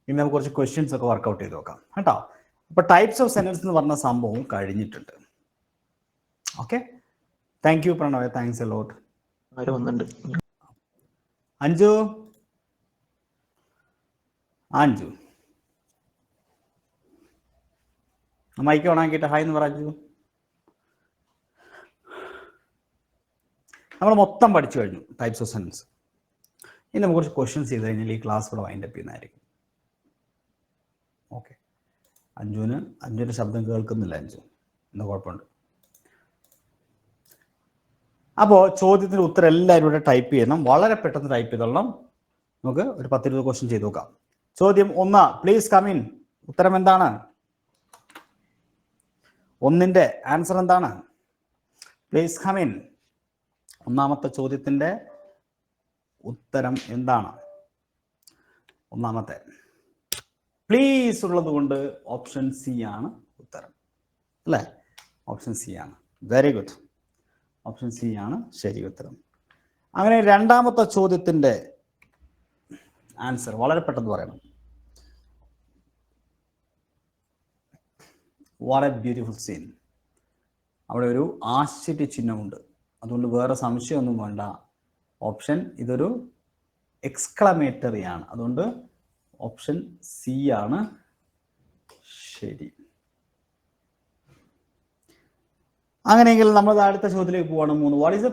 ഇനി നമുക്ക് കുറച്ച് ക്വസ്റ്റ്യൻസ് ഒക്കെ വർക്ക്ഔട്ട് ചെയ്ത് നോക്കാം കേട്ടോ. അപ്പൊ ടൈപ്സ് ഓഫ് സെന്റൻസ് എന്ന് പറഞ്ഞ സംഭവം കഴിഞ്ഞിട്ടുണ്ട്. Okay, thank you Pranav, thanks a lot. Anju mike ഓണാക്കിയിട്ട് ഹായ് എന്ന് പറഞ്ഞു. നമ്മൾ മൊത്തം പഠിച്ചു കഴിഞ്ഞു ടൈപ്സ് ഓഫ് സെന്റൻസ്. ഇനി നമുക്ക് കുറച്ച് ക്വസ്റ്റ്യൻസ് ചെയ്ത് കഴിഞ്ഞാൽ ഈ ക്ലാസ് കൂടെ വൈൻഡ് അപ്പ് ചെയ്യുന്നതായിരിക്കും. ഓക്കെ. അഞ്ജുവിൻ്റെ ശബ്ദം കേൾക്കുന്നില്ല. അഞ്ജു എന്താ കുഴപ്പമുണ്ട്? അപ്പോൾ ചോദ്യത്തിന് ഉത്തരം എല്ലാവരും ഇവിടെ ടൈപ്പ് ചെയ്യണം. വളരെ പെട്ടെന്ന് ടൈപ്പ് ചെയ്തോളണം. നമുക്ക് ഒരു 10-20 ക്വസ്റ്റ്യൻ ചെയ്ത് നോക്കാം. ചോദ്യം 1, പ്ലീസ് കം ഇൻ. ഉത്തരം എന്താണ്? 1ന്റെ ആൻസർ എന്താണ്? Please come in. ഒന്നാമത്തെ ചോദ്യത്തിന്റെ ഉത്തരം എന്താണ്? ഒന്നാമത്തെ പ്ലീസ് ഉള്ളത് കൊണ്ട് ഓപ്ഷൻ C ആണ് ഉത്തരം അല്ലേ? ഓപ്ഷൻ C ആണ്. Very good. ഓപ്ഷൻ C ആണ് ശരി ഉത്തരം. അങ്ങനെ രണ്ടാമത്തെ ചോദ്യത്തിന്റെ ആൻസർ വളരെ പെട്ടെന്ന് പറയണം. What a beautiful scene. അവിടെ ഒരു ആശ്ചര്യ ചിഹ്നമുണ്ട്, അതുകൊണ്ട് വേറെ സംശയമൊന്നും വേണ്ട. ഓപ്ഷൻ ഇതൊരു എക്സ്ക്ലമേറ്ററി ആണ്, അതുകൊണ്ട് ഓപ്ഷൻ C ആണ് ശരി. അങ്ങനെയെങ്കിൽ നമ്മൾ അടുത്ത ചോദ്യത്തിലേക്ക് പോവാണ്. 3, what is the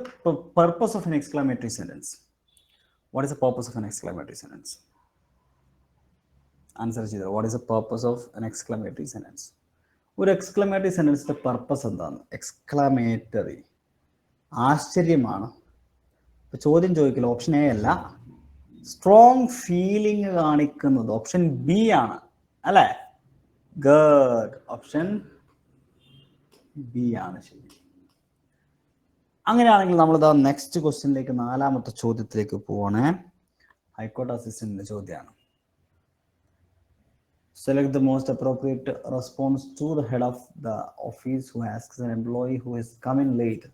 purpose of N exclamatory sentence? What is the purpose of an exclamatory sentence? Answer ചെയ്തോ. What is the purpose of an exclamatory sentence? ഒരു എക്സ്ക്ലമേറ്ററി സെൻറ്റൻസിൻ്റെ പർപ്പസ് എന്താണ്? എക്സ്ക്ലമേറ്ററി ആശ്ചര്യമാണ്. ഇപ്പോൾ ചോദ്യം ചോദിക്കില്ല, ഓപ്ഷൻ എ അല്ല. സ്ട്രോങ് ഫീലിംഗ് കാണിക്കുന്നത് option B ആണ്, അല്ലേ? ഗുഡ്, ഓപ്ഷൻ ബി ആണ് ശരി. അങ്ങനെയാണെങ്കിൽ നമ്മളിതാ നെക്സ്റ്റ് ക്വസ്റ്റ്യനിലേക്ക്, 4ാമത്തെ ചോദ്യത്തിലേക്ക് പോവാണ്. ഹൈക്കോർട്ട് അസിസ്റ്റന്റിന്റെ ചോദ്യമാണ്. Select the most appropriate response to the head of the office who asks an employee who has come in late,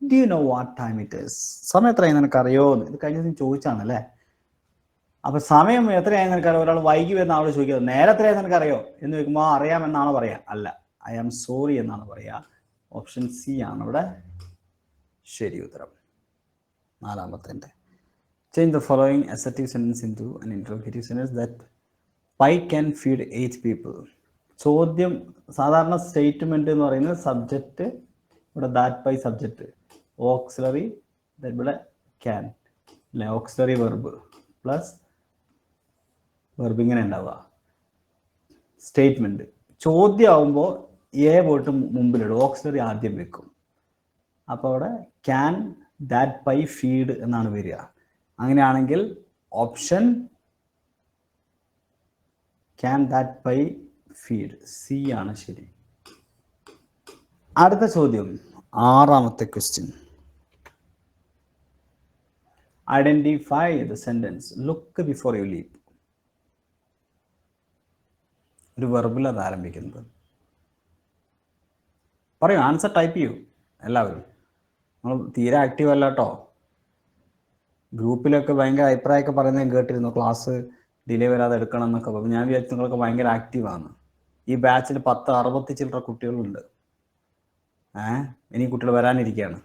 do you know what time it is? സമയം എത്രയായി നിനക്കറിയോ? ഇത് കഴിഞ്ഞ ദിവസം ചോദിച്ചാണല്ലേ. അപ്പൊ സമയം എത്രയായി നിനക്കറിയോ? ഒരാൾ വൈകി വരുന്ന ആളോട് ചോദിക്കുന്നത് നേരെ എത്രയായി നിനക്കറിയോ എന്ന് ചോദിക്കുമ്പോൾ അറിയാമെന്നാണ് പറയാ? അല്ല, ഐ ആം സോറി എന്നാണ് പറയാ. ഓപ്ഷൻ സി ആണ് ഇവിടെ ശരി ഉത്തരം. 4ാമത്തെ. Change the following assertive sentence into an interrogative sentence. That pie can feed 8 people. ചോദ്യം സാധാരണ സ്റ്റേറ്റ്മെന്റ് എന്ന് പറയുന്നത് സബ്ജക്റ്റ്, ഇവിടെ ദാറ്റ് പൈ സബ്ജക്റ്റ്, ഓക്സിലറി ഇവിടെ ക്യാൻ അല്ലെ, ഓക്സിലറി വെർബ് പ്ലസ് വെർബ്, ഇങ്ങനെ ഉണ്ടാവുക സ്റ്റേറ്റ്മെന്റ്. ചോദ്യം ആവുമ്പോൾ എ പോയിട്ട് മുമ്പിലിടും, ഓക്സിലറി ആദ്യം വെക്കും. അപ്പോൾ അവിടെ ക്യാൻ ദാറ്റ് പൈ ഫീഡ് എന്നാണ് വരിക. അങ്ങനെയാണെങ്കിൽ option can that pie feed C ആണ് ശരി. അടുത്ത ചോദ്യം 6ാമത്തെ question. Identify the sentence look before you leap. ഒരു വെർബിൽ അത് ആരംഭിക്കുന്നത്. പറയൂ, ആൻസർ ടൈപ്പ് ചെയ്യൂ എല്ലാവരും. നമ്മൾ തീരെ ആക്റ്റീവ് അല്ല കേട്ടോ. ഗ്രൂപ്പിലൊക്കെ ഭയങ്കര അഭിപ്രായമൊക്കെ പറയുന്നത് കേട്ടിരുന്നു, ക്ലാസ് ഡിലേ വരാതെ എടുക്കണം എന്നൊക്കെ. അപ്പം ഞാൻ വിചാരിച്ചു നിങ്ങളൊക്കെ ഭയങ്കര ആക്റ്റീവാണ്. ഈ ബാച്ചിൽ 10-60 ചില്ലറ കുട്ടികളുണ്ട്. ഇനി കുട്ടികൾ വരാനിരിക്കുകയാണ്.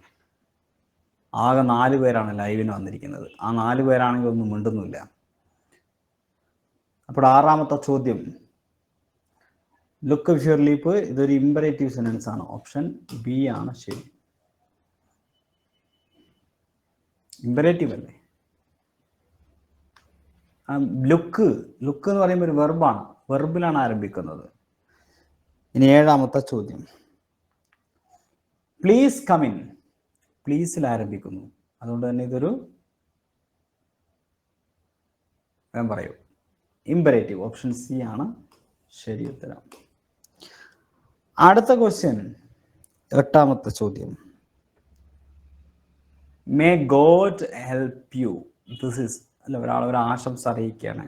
ആകെ 4 പേരാണ് ലൈവിന് വന്നിരിക്കുന്നത്. ആ 4 പേരാണെങ്കിൽ ഒന്നും മിണ്ടുന്നില്ല. അപ്പോൾ 6ാമത്തെ ചോദ്യം ലുക്ക് ബിഫോർ ലീപ്പ്, ഇതൊരു ഇമ്പറേറ്റീവ് സെന്റൻസ് ആണ്. ഓപ്ഷൻ ബി ആണ് ശരി. ഇമ്പറേറ്റീവ് അല്ലേ? ലുക്ക് എന്ന് പറയുമ്പോൾ ഒരു വെർബാണ്, വെർബിലാണ് ആരംഭിക്കുന്നത്. ഇനി 7ാമത്തെ ചോദ്യം. പ്ലീസ് കം ഇൻ, പ്ലീസിൽ ആരംഭിക്കുന്നു. അതുകൊണ്ട് തന്നെ ഇതൊരു പറയൂ ഇമ്പറേറ്റീവ്. ഓപ്ഷൻ സി ആണ് ശരി ഉത്തരം. അടുത്ത ക്വസ്റ്റ്യൻ 8ാമത്തെ ചോദ്യം. May God help you. This is അല്ല, ഒരു ആശംസ അറിയിക്കുകയാണ്.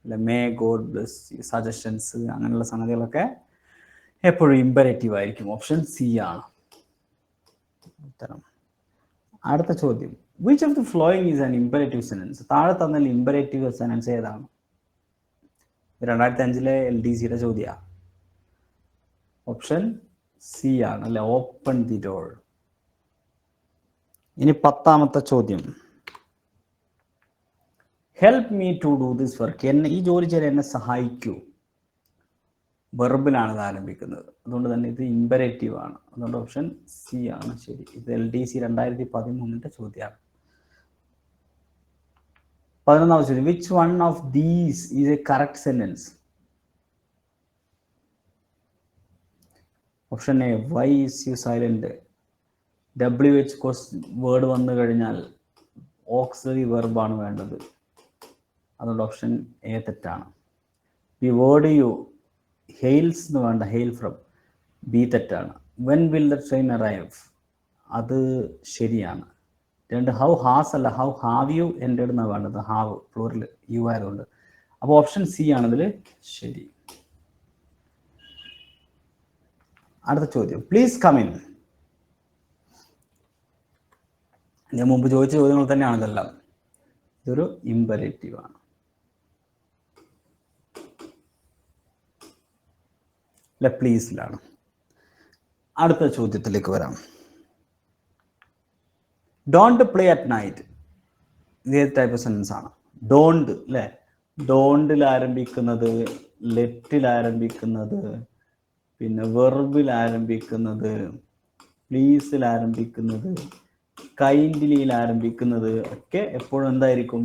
അല്ല, may God bless you, suggestions, അങ്ങനെയുള്ള സംഗതികളൊക്കെ എപ്പോഴും ഇമ്പറേറ്റീവ് ആയിരിക്കും. ഓപ്ഷൻ സി ആണ് ഉത്തരം. അടുത്ത ചോദ്യം. Which of the flowing is an imperative sentence? താഴെ തന്നാൽ ഇമ്പറേറ്റീവ് സെന്റൻസ് ഏതാണ്? 2005 LDCയുടെ ചോദ്യമാണ്. ഓപ്ഷൻ സി ആണ് അല്ലെ, ഓപ്പൺ ദി ഡോർ. ഇനി 10ാമത്തെ ചോദ്യം. Help me to do this work. എന്നെ ഈ ജോലി ചെയ്യാൻ എന്നെ സഹായിക്കൂ. വെർബിലാണ് ഇത് ആരംഭിക്കുന്നത്. അതുകൊണ്ട് തന്നെ ഇത് ഇമ്പറേറ്റീവ് ആണ്. അതുകൊണ്ട് ഓപ്ഷൻ സി ആണ് ശരി. ഇത് LDC 2013 ചോദ്യമാണ്. 11ാമത്തെ ചോദ്യം. Which one of these is a correct sentence? Option A, why is you silent. WH word വന്നു കഴിഞ്ഞാൽ ഓക്സിലറി വെർബാണ് വേണ്ടത്. അതുകൊണ്ട് ഓപ്ഷൻ എ തെറ്റാണ്. ദി വേർഡ് യു ഹെയിൽസ് എന്ന് വേണ്ട, ഹെയിൽ ഫ്രം, ബി തെറ്റാണ്. When will the train arrive, അത് ശരിയാണ്. 2 ഹൗ ഹാസ് അല്ല, ഹൗ ഹാവ് യു എൻ്റെഡ് എന്നാണ് വേണ്ടത്. ഹാവ് പ്ലൂറൽ യു ആയതുകൊണ്ട്. അപ്പോൾ ഓപ്ഷൻ സി ആണ് ഇതിൽ ശരി. അടുത്ത ചോദ്യം. Please come in. ഞാൻ മുമ്പ് ചോദിച്ച ചോദ്യങ്ങൾ തന്നെയാണ് ഇതെല്ലാം. ഇതൊരു ഇമ്പറേറ്റീവ് ആണ് അല്ലെ, പ്ലീസിലാണ്. അടുത്ത ചോദ്യത്തിലേക്ക് വരാം. Don't play at night. ഇത് ഏത് ടൈപ്പ് ഓഫ് സെന്റൻസ് ആണ്? ഡോണ്ട് അല്ലെ, ഡോണ്ടിൽ ആരംഭിക്കുന്നത്, ലെറ്റിൽ ആരംഭിക്കുന്നത്, പിന്നെ വെർബിൽ ആരംഭിക്കുന്നത്, പ്ലീസിൽ ആരംഭിക്കുന്നത്, കൈൻഡ്ലിയിൽ ആരംഭിക്കുന്നത് ഒക്കെ എപ്പോഴും എന്തായിരിക്കും?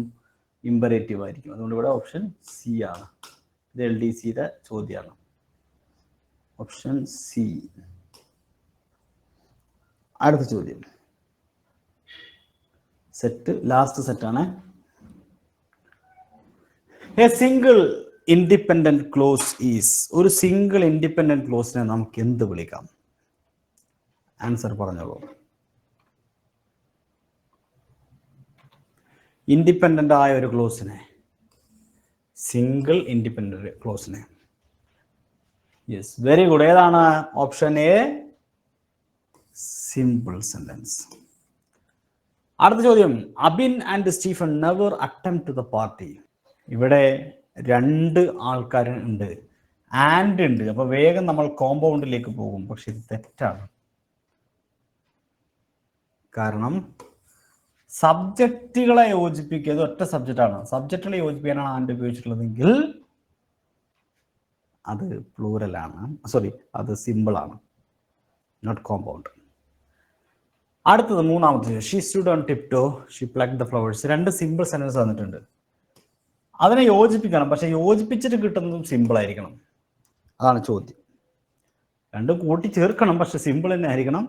ഇമ്പറേറ്റീവ് ആയിരിക്കും. അതുകൊണ്ട് ഇവിടെ ഓപ്ഷൻ സി ആണ്. ഇത് LDCയുടെ ചോദ്യമാണ്. Option C. അടുത്ത ചോദ്യം സെറ്റ്, ലാസ്റ്റ് സെറ്റാണ്. A single independent clause is. ഒരു സിംഗിൾ ഇൻഡിപെൻഡന്റ് ക്ലോസിനെ നമുക്ക് എന്ത് വിളിക്കാം? ആൻസർ പറഞ്ഞോളൂ. ഇൻഡിപെൻഡന്റ് ആയ ഒരു ക്ലോസിനെ, സിംഗിൾ ഇൻഡിപെൻഡന്റ് ക്ലോസിനെ. Yes, very good. ഏതാണ്? Option A, simple sentence. അടുത്ത ചോദ്യം, Abin and Stephen never attempt to the party. ഇവിടെ 2 ആൾക്കാർ ഉണ്ട്, ആൻഡ് ഉണ്ട്. അപ്പൊ വേഗം നമ്മൾ കോമ്പൗണ്ടിലേക്ക് പോകും. പക്ഷെ ഇത് തെറ്റാണ്. കാരണം സബ്ജക്റ്റുകളെ യോജിപ്പിക്കുക, ഇത് ഒറ്റ സബ്ജക്റ്റാണ്. സബ്ജക്റ്റുകളെ യോജിപ്പിക്കാനാണ് ആൻഡ് ഉപയോഗിച്ചിട്ടുള്ളതെങ്കിൽ അത് പ്ലൂറലാണ്, സോറി, അത് സിമ്പിൾ ആണ്, നോട്ട് കോമ്പൗണ്ട്. അടുത്തത് 3-ാമത്തെ, she stood on tiptoe, she plucked the flowers. 2 simple sentence തന്നിട്ടുണ്ട്. അതിനെ യോജിപ്പിക്കണം. പക്ഷെ യോജിപ്പിച്ചിട്ട് കിട്ടുന്നതും സിമ്പിൾ ആയിരിക്കണം. അതാണ് ചോദ്യം. 2 കൂട്ടി ചേർക്കണം, പക്ഷെ സിമ്പിൾ തന്നെ ആയിരിക്കണം.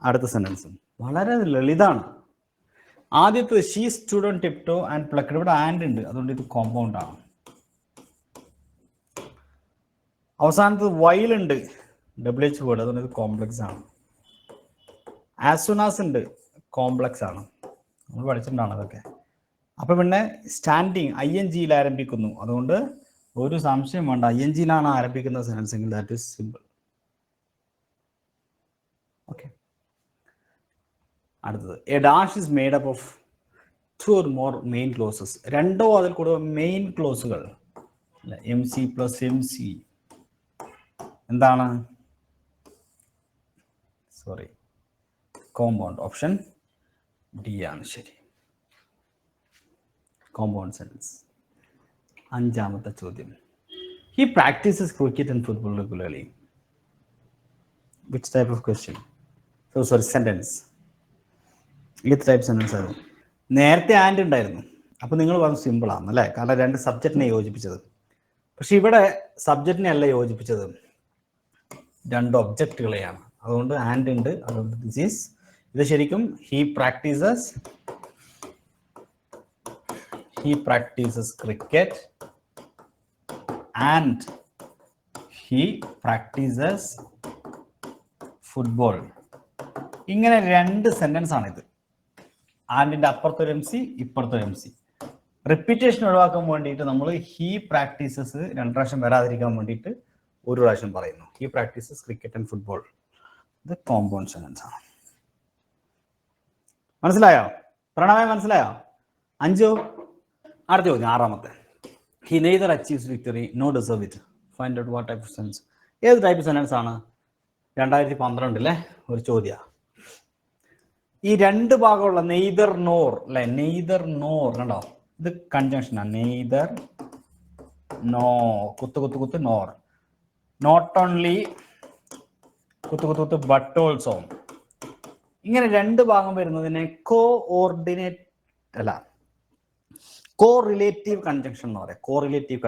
അടുത്ത സെന്റൻസും വളരെ ലളിതാണ്. ആദ്യത്തെ she stood on tiptoe and plucked, ഇവിടെ ആൻഡ് ഉണ്ട്, അതുകൊണ്ട് ഇത് കോമ്പൗണ്ട് ആണ്. അവസാനത്ത് വൈൽ ഉണ്ട്, WH വേർഡ്, അതുകൊണ്ട് ഇത് കോംപ്ലക്സ് ആണ്. ആസ് സൂൺ ആസ് ഉണ്ട്, കോംപ്ലക്സ് ആണ്. നമ്മൾ പഠിച്ചിട്ടുണ്ടാണ് അതൊക്കെ. അപ്പൊ പിന്നെ സ്റ്റാൻഡിങ് ING ആരംഭിക്കുന്നു, അതുകൊണ്ട് ഒരു സംശയം വേണ്ട, ING ആരംഭിക്കുന്ന സെന്റൻസ് എങ്കിൽ ദാറ്റ് ഈസ് സിമ്പിൾ. ഓക്കെ. അടുത്തത്, a dash is made up of 2 or more main clauses. 2 അതിൽ കൂടുതൽ മെയിൻ ക്ലോസുകൾ, MC + MC. എന്താണ്? Sorry, compound. ഓപ്ഷൻ ഡി ആണ് ശരി, കോമ്പൗണ്ട് സെന്റൻസ്. 5-ാമത്തെ ചോദ്യം, he practises cricket and football regularly. Which type of question? Sorry, sentence. ഏത് type sentence ആണ്? നേരത്തെ ആൻഡ് ഉണ്ടായിരുന്നു, അപ്പൊ നിങ്ങൾ പറഞ്ഞു സിമ്പിൾ ആണ് അല്ലേ, കാരണം 2 സബ്ജക്റ്റിനെ യോജിപ്പിച്ചത്. പക്ഷെ ഇവിടെ സബ്ജക്റ്റിനെ അല്ല യോജിപ്പിച്ചത്, 2 ഒബ്ജക്റ്റുകളെയാണ്. അതുകൊണ്ട് ആൻഡ് ഉണ്ട്, അതുകൊണ്ട് ഇത് ശരിക്കും he practises cricket and he practices football. ഇങ്ങനെ 2 സെന്റൻസ് ആണിത്. ആൻഡിന്റെ അപ്പുറത്തൊരു MC, ഇപ്പുറത്തൊരു MC. റിപ്പീറ്റേഷൻ ഒഴിവാക്കാൻ വേണ്ടിയിട്ട് നമ്മൾ ഹി പ്രാക്ടീസസ് 2 പ്രാവശ്യം വരാതിരിക്കാൻ വേണ്ടിയിട്ട് 1 പ്രാവശ്യം പറയുന്നു. He practises cricket and football. ഇത് കോമ്പൗണ്ട് സെന്റൻസ് ആണ്. മനസ്സിലായോ? പ്രണവേ മനസ്സിലായോ? 5. അടുത്ത ചോദ്യം 6-ാമത്തെ, he neither achieves victory no deserve it, find out what type of sentence. ഏത് ടൈപ്പ് സെന്റൻസ് ആണ്? 2012 ഒരു ചോദ്യം. ഈ 2 ഭാഗമുള്ള നെയ്തർ നോർ അല്ലെ, നെയ്തർ നോർ കണ്ടോ, ഇത് കൺജങ്ഷൻ ആണ്. നെയ്തർ നോ, കുത്ത് നോർ, നോട്ട് ഓൺലി കുത്ത് ബട്ട് ഓൾസോ. ഇങ്ങനെ 2 ഭാഗം വരുന്നതിനെ കോഓർഡിനേറ്റ് അല്ല, കോറിലേറ്റീവ് കൺജങ്ഷൻ എന്ന് പറയാം. കോറിലേറ്റീവ്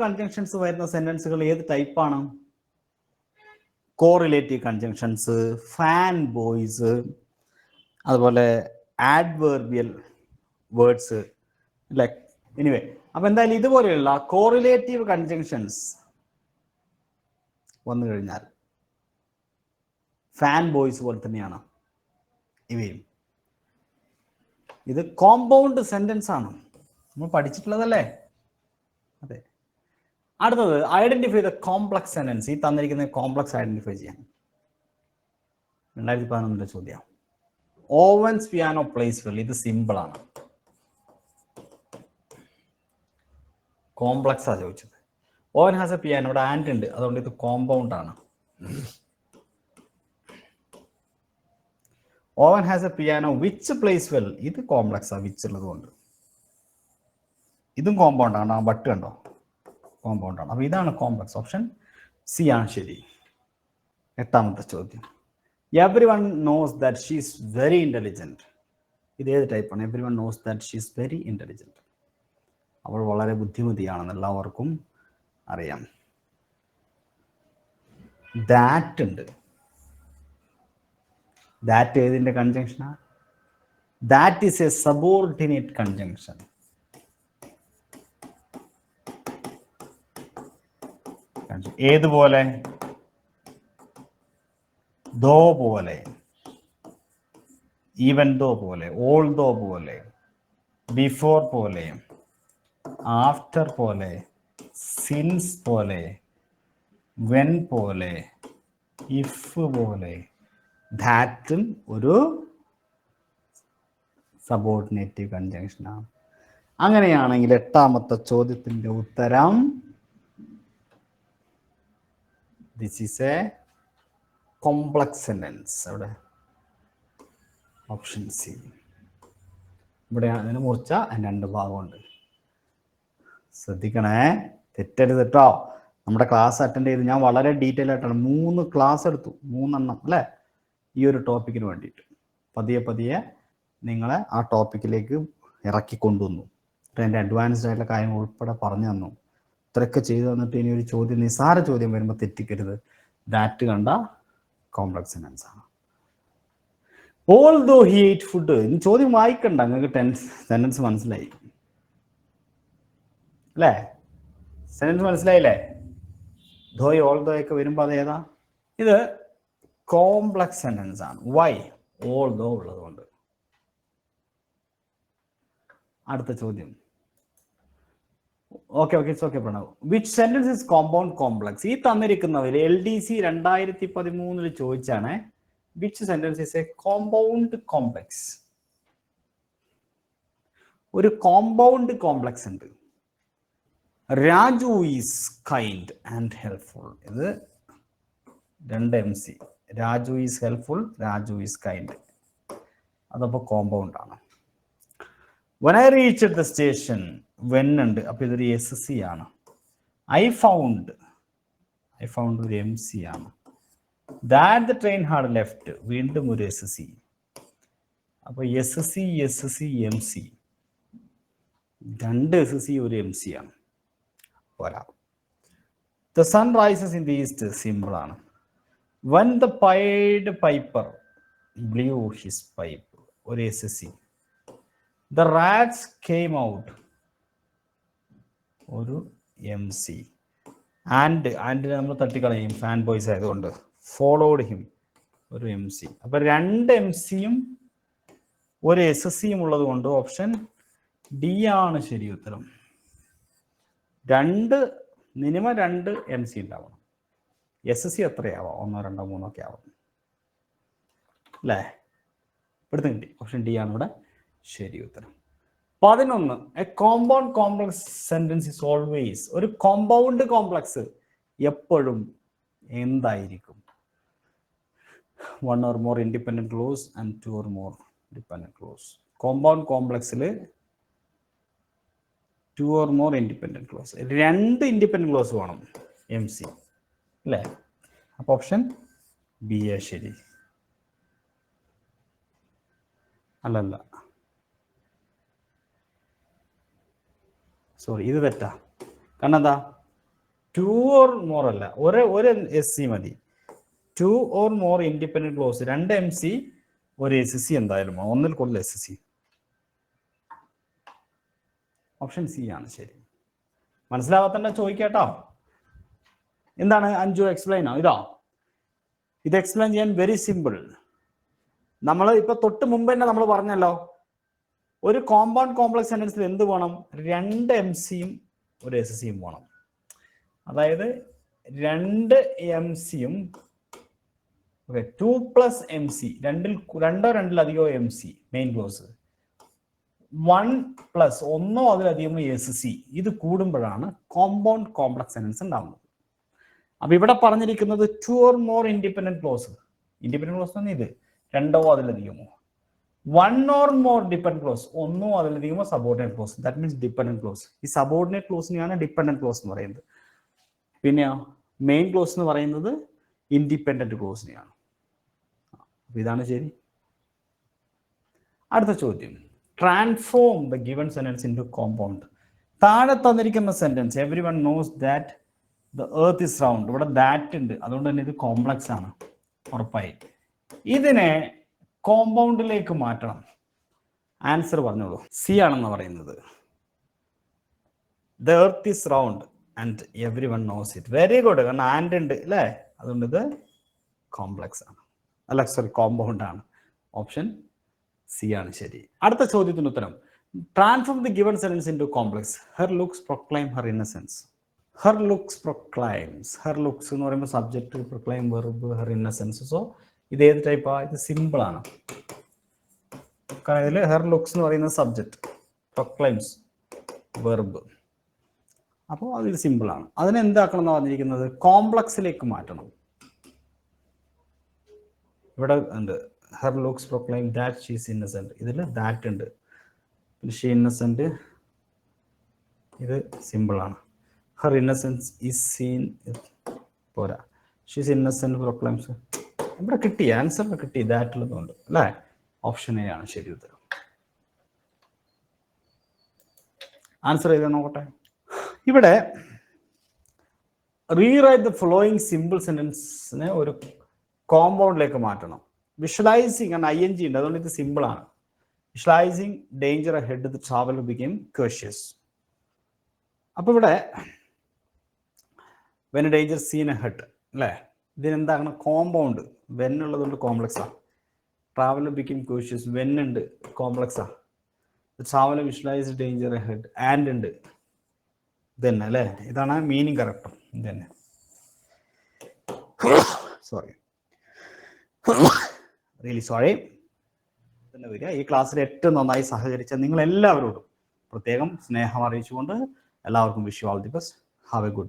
കൺജങ്ഷൻസ് വരുന്ന സെന്റൻസുകൾ ഏത് ടൈപ്പാണ്? കോറിലേറ്റീവ് കൺജങ്ഷൻസ്, ഫാൻ ബോയ്സ്, അതുപോലെ ആഡ്വേർബിയൽ വേർഡ്സ് അല്ലെ. എനിവേ, അപ്പൊ എന്തായാലും ഇതുപോലെയുള്ള കോറിലേറ്റീവ് കൺജങ്ഷൻസ് വന്നു കഴിഞ്ഞാൽ ഫാൻ ബോയ്സ് പോലെ തന്നെയാണ് ഇവയും. ഇത് കോമ്പൗണ്ട് സെന്റൻസ് ആണ്, നമ്മൾ പഠിച്ചിട്ടുള്ളതല്ലേ. അതെ. അടുത്തത്, ഐഡന്റിഫൈ ദ കോംപ്ലക്സ് സെന്റൻസ്. ഈ തന്നിരിക്കുന്ന കോംപ്ലക്സ് ഐഡന്റിഫൈ ചെയ്യാൻ 2011 ചോദ്യം. Owen's piano plays well. ഇത് സിമ്പിൾ ആണ്, കോംപ്ലക്സ് ആ ചോദിച്ചത്. ഓവൻ ഹാസ് എ പിയാനോ, ഇവിടെ ആൻഡ് ഉണ്ട്, അതുകൊണ്ട് ഇത് കോമ്പൗണ്ട് ആണ്. Owen has a piano which plays well. ഇത് കോംപ്ലക്സ് ആ, വിച്ച് ഉള്ളത് കൊണ്ട്. ഇതും കോമ്പൗണ്ട് ആണ്, ആ ബട്ട് കണ്ടോ, കോമ്പൗണ്ട് ആണ്. അപ്പൊ ഇതാണ് കോംപ്ലക്സ്. ഓപ്ഷൻ സി ആണ് ശരി. 8-ാമത്തെ ചോദ്യം, Everyone knows that she is very intelligent. ഇത് ഏത് ടൈപ്പാണ്? Everyone knows that she is very intelligent. അവൾ വളരെ ബുദ്ധിമതിയാണെന്ന് എല്ലാവർക്കും അറിയാം. ദാറ്റ് ഉണ്ട്. ദാറ്റ് ഏതിൻ്റെ കൺജങ്ഷനാണ്? That is a subordinate conjunction. ഏതുപോലെ? ദോ പോലെ, ഈവൻ ദോ പോലെ, ഓൾ ദോ പോലെ, ബിഫോർ പോലെ, ആഫ്റ്റർ പോലെ, സിൻസ് പോലെ, വെൻ പോലെ, ഇഫ് പോലെ. ദാറ്റും ഒരു സബോർഡിനേറ്റീവ് കൺജങ്ഷനാണ്. അങ്ങനെയാണെങ്കിൽ എട്ടാമത്തെ ചോദ്യത്തിന്റെ ഉത്തരം this is A complex sentence. അവിടെ ഓപ്ഷൻ സി. ഇവിടെയാണ് അതിന് മുറിച്ച രണ്ട് ഭാഗമുണ്ട്. ശ്രദ്ധിക്കണേ, തെറ്റരുത് കേട്ടോ. നമ്മുടെ ക്ലാസ് അറ്റൻഡ് ചെയ്ത് ഞാൻ വളരെ ഡീറ്റെയിൽ ആയിട്ടാണ് 3 ക്ലാസ് എടുത്തു, 3 അല്ലേ, ഈ ഒരു ടോപ്പിക്കിന് വേണ്ടിയിട്ട്. പതിയെ പതിയെ നിങ്ങളെ ആ ടോപ്പിക്കിലേക്ക് ഇറക്കി കൊണ്ടുവന്നു. എൻ്റെ അഡ്വാൻസ്ഡ് ആയിട്ടുള്ള കാര്യങ്ങൾ ഉൾപ്പെടെ പറഞ്ഞു തന്നു. ഇത്രയൊക്കെ ചെയ്തു തന്നിട്ട് ഇനി ഒരു ചോദ്യം, നിസ്സാര ചോദ്യം വരുമ്പോൾ തെറ്റിക്കരുത്. ദാറ്റ് കണ്ട കോംപ്ലക്സ് സെന്റൻസ് ആണ്. ഓൾദോ ഹി ഏറ്റ് ഫുഡ്. ഇനി ചോദ്യം വായിക്കണ്ട, നിങ്ങൾക്ക് സെന്റൻസ് മനസ്സിലായി അല്ലേ? സെന്റൻസ് മനസ്സിലായില്ലേ? ധോയ് ഓൾദോ ഒക്കെ വരുമ്പോൾ അത് ഏതാ? ഇത് കോംപ്ലക്സ് സെന്റൻസ് ആണ്. വൈ? ഓൾദോ ഉള്ളത് കൊണ്ട്. അടുത്ത ചോദ്യം. Okay it's okay Pranav. Which sentence is compound complex? ഈ തന്നിരിക്കുന്നവർ LDC 2013 ചോദിച്ചാണ്. Which sentence is a compound complex? ഒരു കോമ്പൗണ്ട് കോംപ്ലക്സ് ഉണ്ട്. Raju is kind and helpful. ഇത് 2 MC. Raju is helpful, Raju is kind. അതപ്പോൾ കോമ്പൗണ്ട് ആണ്. When I reached the station, when ഉണ്ട്, അപ്പോൾ ഇതൊരു SC ആണ്. I found ഒരു MC ആണ്. That the train had left, വീണ്ടും ഒരു SC. അപ്പോൾ SC MC, 2 SC ഒരു MC ആണ്. പോരാ. The sun rises in the east, simple ആണ്. When the Pied Piper blew his pipe, ഒരു SC. The rats came out, ഒരു MC. ആൻഡ് നമ്മൾ തട്ടിക്കളയും, ഫാൻ ബോയ്സ് ആയതുകൊണ്ട്. ഫോളോഡ് ഹിം, ഒരു MC. അപ്പൊ 2 MC-യും ഒരു SC-യും ഉള്ളത് കൊണ്ട് ഓപ്ഷൻ D ആണ് ശരി ഉത്തരം. മിനിമം 2 MC ഉണ്ടാവണം. SC എത്രയാവാം? 1, 2, 3 ഒക്കെ ആവാം അല്ലേ? ഇവിടുത്തെ കിട്ടി. ഓപ്ഷൻ D ആണ് ഇവിടെ ശരി ഉത്തരം. 11. A compound complex sentence is always. ഒരു കോമ്പൗണ്ട് കോംപ്ലക്സ് എപ്പോഴും എന്തായിരിക്കും? 1 or more independent clause and 2 or more dependent clause. Compound കോംപ്ലക്സിൽ 2 or more independent clause, 2 independent clause വേണം MC അല്ലേ? അപ്പൊ ഓപ്ഷൻ B ശരി. അല്ലല്ല, സോറി, ഇത് തെറ്റാ. കാരണം എന്താ? 2 or more അല്ല, ഒരു SC മതി. 2 or more independent close, 2 MC, ഒരു SC എന്തായാലും, ഒന്നിൽ കൂടുതൽ SC. ഓപ്ഷൻ C ആണ് ശരി. മനസ്സിലാവാത്തന്നെ ചോദിക്കാട്ടോ. എന്താണ് അഞ്ജു എക്സ്പ്ലെയിൻ ആ? ഇത് എക്സ്പ്ലെയിൻ ചെയ്യാൻ വെരി സിമ്പിൾ. നമ്മൾ ഇപ്പൊ തൊട്ട് മുമ്പ് തന്നെ നമ്മൾ പറഞ്ഞല്ലോ, ഒരു കോമ്പൗണ്ട് കോംപ്ലക്സ് സെന്റൻസിൽ എന്ത് വേണം? 2 MC-യും ഒരു SC-യും വേണം. അതായത് 2 MC-യും 2 + MC, 2 2 MC main clause, 1 + 1 അതിലധികം SC. ഇത് കൂടുമ്പോഴാണ് കോമ്പൗണ്ട് കോംപ്ലക്സ് സെന്റൻസ് ഉണ്ടാവുന്നത്. അപ്പൊ ഇവിടെ പറഞ്ഞിരിക്കുന്നത് 2 or more independent close. Independent close തന്നെ ഇത് 2 അതിലധികമോ. 1 or more ഡിപെൻഡന്റ് ക്ലോസ്, 1 അതിലധികമോ subordinate close. That means dependent close. ഈ സബോർഡിനേറ്റ് ക്ലോസിനെയാണ് ഡിപെൻഡന്റ് ക്ലോസ് എന്ന് പറയുന്നത്. പിന്നെ മെയിൻ ക്ലോസ് എന്ന് പറയുന്നത് ഇൻഡിപെൻഡന്റ് ക്ലോസിനെയാണ്. ഇതാണ് ശരി. അടുത്ത ചോദ്യം, transform the given sentence into compound. താഴെ തന്നിരിക്കുന്ന sentence everyone knows that the earth is round. ഇവിടെ ദാറ്റ് ഉണ്ട്, അതുകൊണ്ട് തന്നെ ഇത് കോംപ്ലക്സ് ആണ് ഉറപ്പായി. ഇതിനെ കോമ്പൗണ്ടിലേക്ക് മാറ്റണം. ആൻസർ പറഞ്ഞോളൂ. സി ആണെന്ന് പറയുന്നത്. The earth is round and everyone knows it. Very good. കാരണം ആൻഡ് ഉണ്ട് അല്ലേ, അതുകൊണ്ട് ഇത് കോംപ്ലക്സ് ആണ്, അല്ല സോറി കോമ്പൗണ്ട് ആണ്. ഓപ്ഷൻ സി ആണ് ശരി. അടുത്ത ചോദ്യത്തിന് ഉത്തരം, transform the given sentence into complex. Her looks proclaim her innocence. Her looks proclaims. Her looks എന്ന് പറയുമ്പോൾ subject, proclaim verb, her innocence. So ഇത് ഏത് ടൈപ്പാ? ഇത് സിമ്പിൾ ആണ്. കാരണം ഇതിൽ ഹെർ ലുക്സ് എന്ന് പറയുന്നത് സബ്ജക്റ്റ്, പ്രൊക്ലൈംസ് വെർബ്. അപ്പോൾ അതിൽ സിമ്പിൾ ആണ്. അതിനെ എന്താക്കണം എന്ന് പറഞ്ഞിരിക്കുന്നത്? കോംപ്ലക്സിലേക്ക് മാറ്റണം. ഇവിടെ ഉണ്ട് her looks proclaim that she is Innocent. ഇതിൽ ദാറ്റ് ഉണ്ട്, പിന്നെ ഷീ ഇന്നസെന്റ്, ഇത് സിമ്പിൾ ആണ്. ഹെർ ഇന്നസെൻസ് ഈസ് സീൻ പോരാ, ഷീസ് ഇന്നസെന്റ് പ്രൊക്ലൈംസ്. ഇവിടെ കിട്ടി, ആൻസർ കിട്ടി, ദാറ്റ് ഉള്ളതുകൊണ്ട് അല്ലേ. ഓപ്ഷൻ എ ആണ് ശരി ഉത്തരം. ആൻസർ ചെയ്താൽ നോക്കട്ടെ. ഇവിടെ റീറൈറ്റ് ദ ഫ്ലോയിങ് സിമ്പിൾ സെന്റൻസിനെ ഒരു കോമ്പൗണ്ടിലേക്ക് മാറ്റണം. വിഷ്വലൈസിങ് ആണ്, ING ഉണ്ട്, അതുകൊണ്ട് ഇത് സിമ്പിൾ ആണ്. Visualising danger ahead the traveller became cautious. അപ്പൊ ഇവിടെ വെൻ ഡേഞ്ചർ സീൻ അഹെഡ് അല്ലേ, ഇതിനെന്താണ്? കോമ്പൗണ്ട്. വെൻ ഉള്ളതുകൊണ്ട് കോംപ്ലക്സ് ആണ്. ട്രാവലർ ബിക്കേം കോഷ്യസ്, വെൻ ഉണ്ട്, കോംപ്ലക്സ് ആണ്. Traveller visualise danger ahead, and ഉണ്ട്, ഇതന്നെ അല്ലേ. ഇതാണ് മീനിങ് കറക്റ്റ്. ഇതന്നെ, സോറി, റിയലി സോറി. തന്നെ വരിക. ഈ ക്ലാസ്സിൽ ഏറ്റവും നന്നായി സഹകരിച്ച നിങ്ങൾ എല്ലാവരോടും പ്രത്യേകം സ്നേഹം അറിയിച്ചുകൊണ്ട് എല്ലാവർക്കും wish you all the best. Have A good day.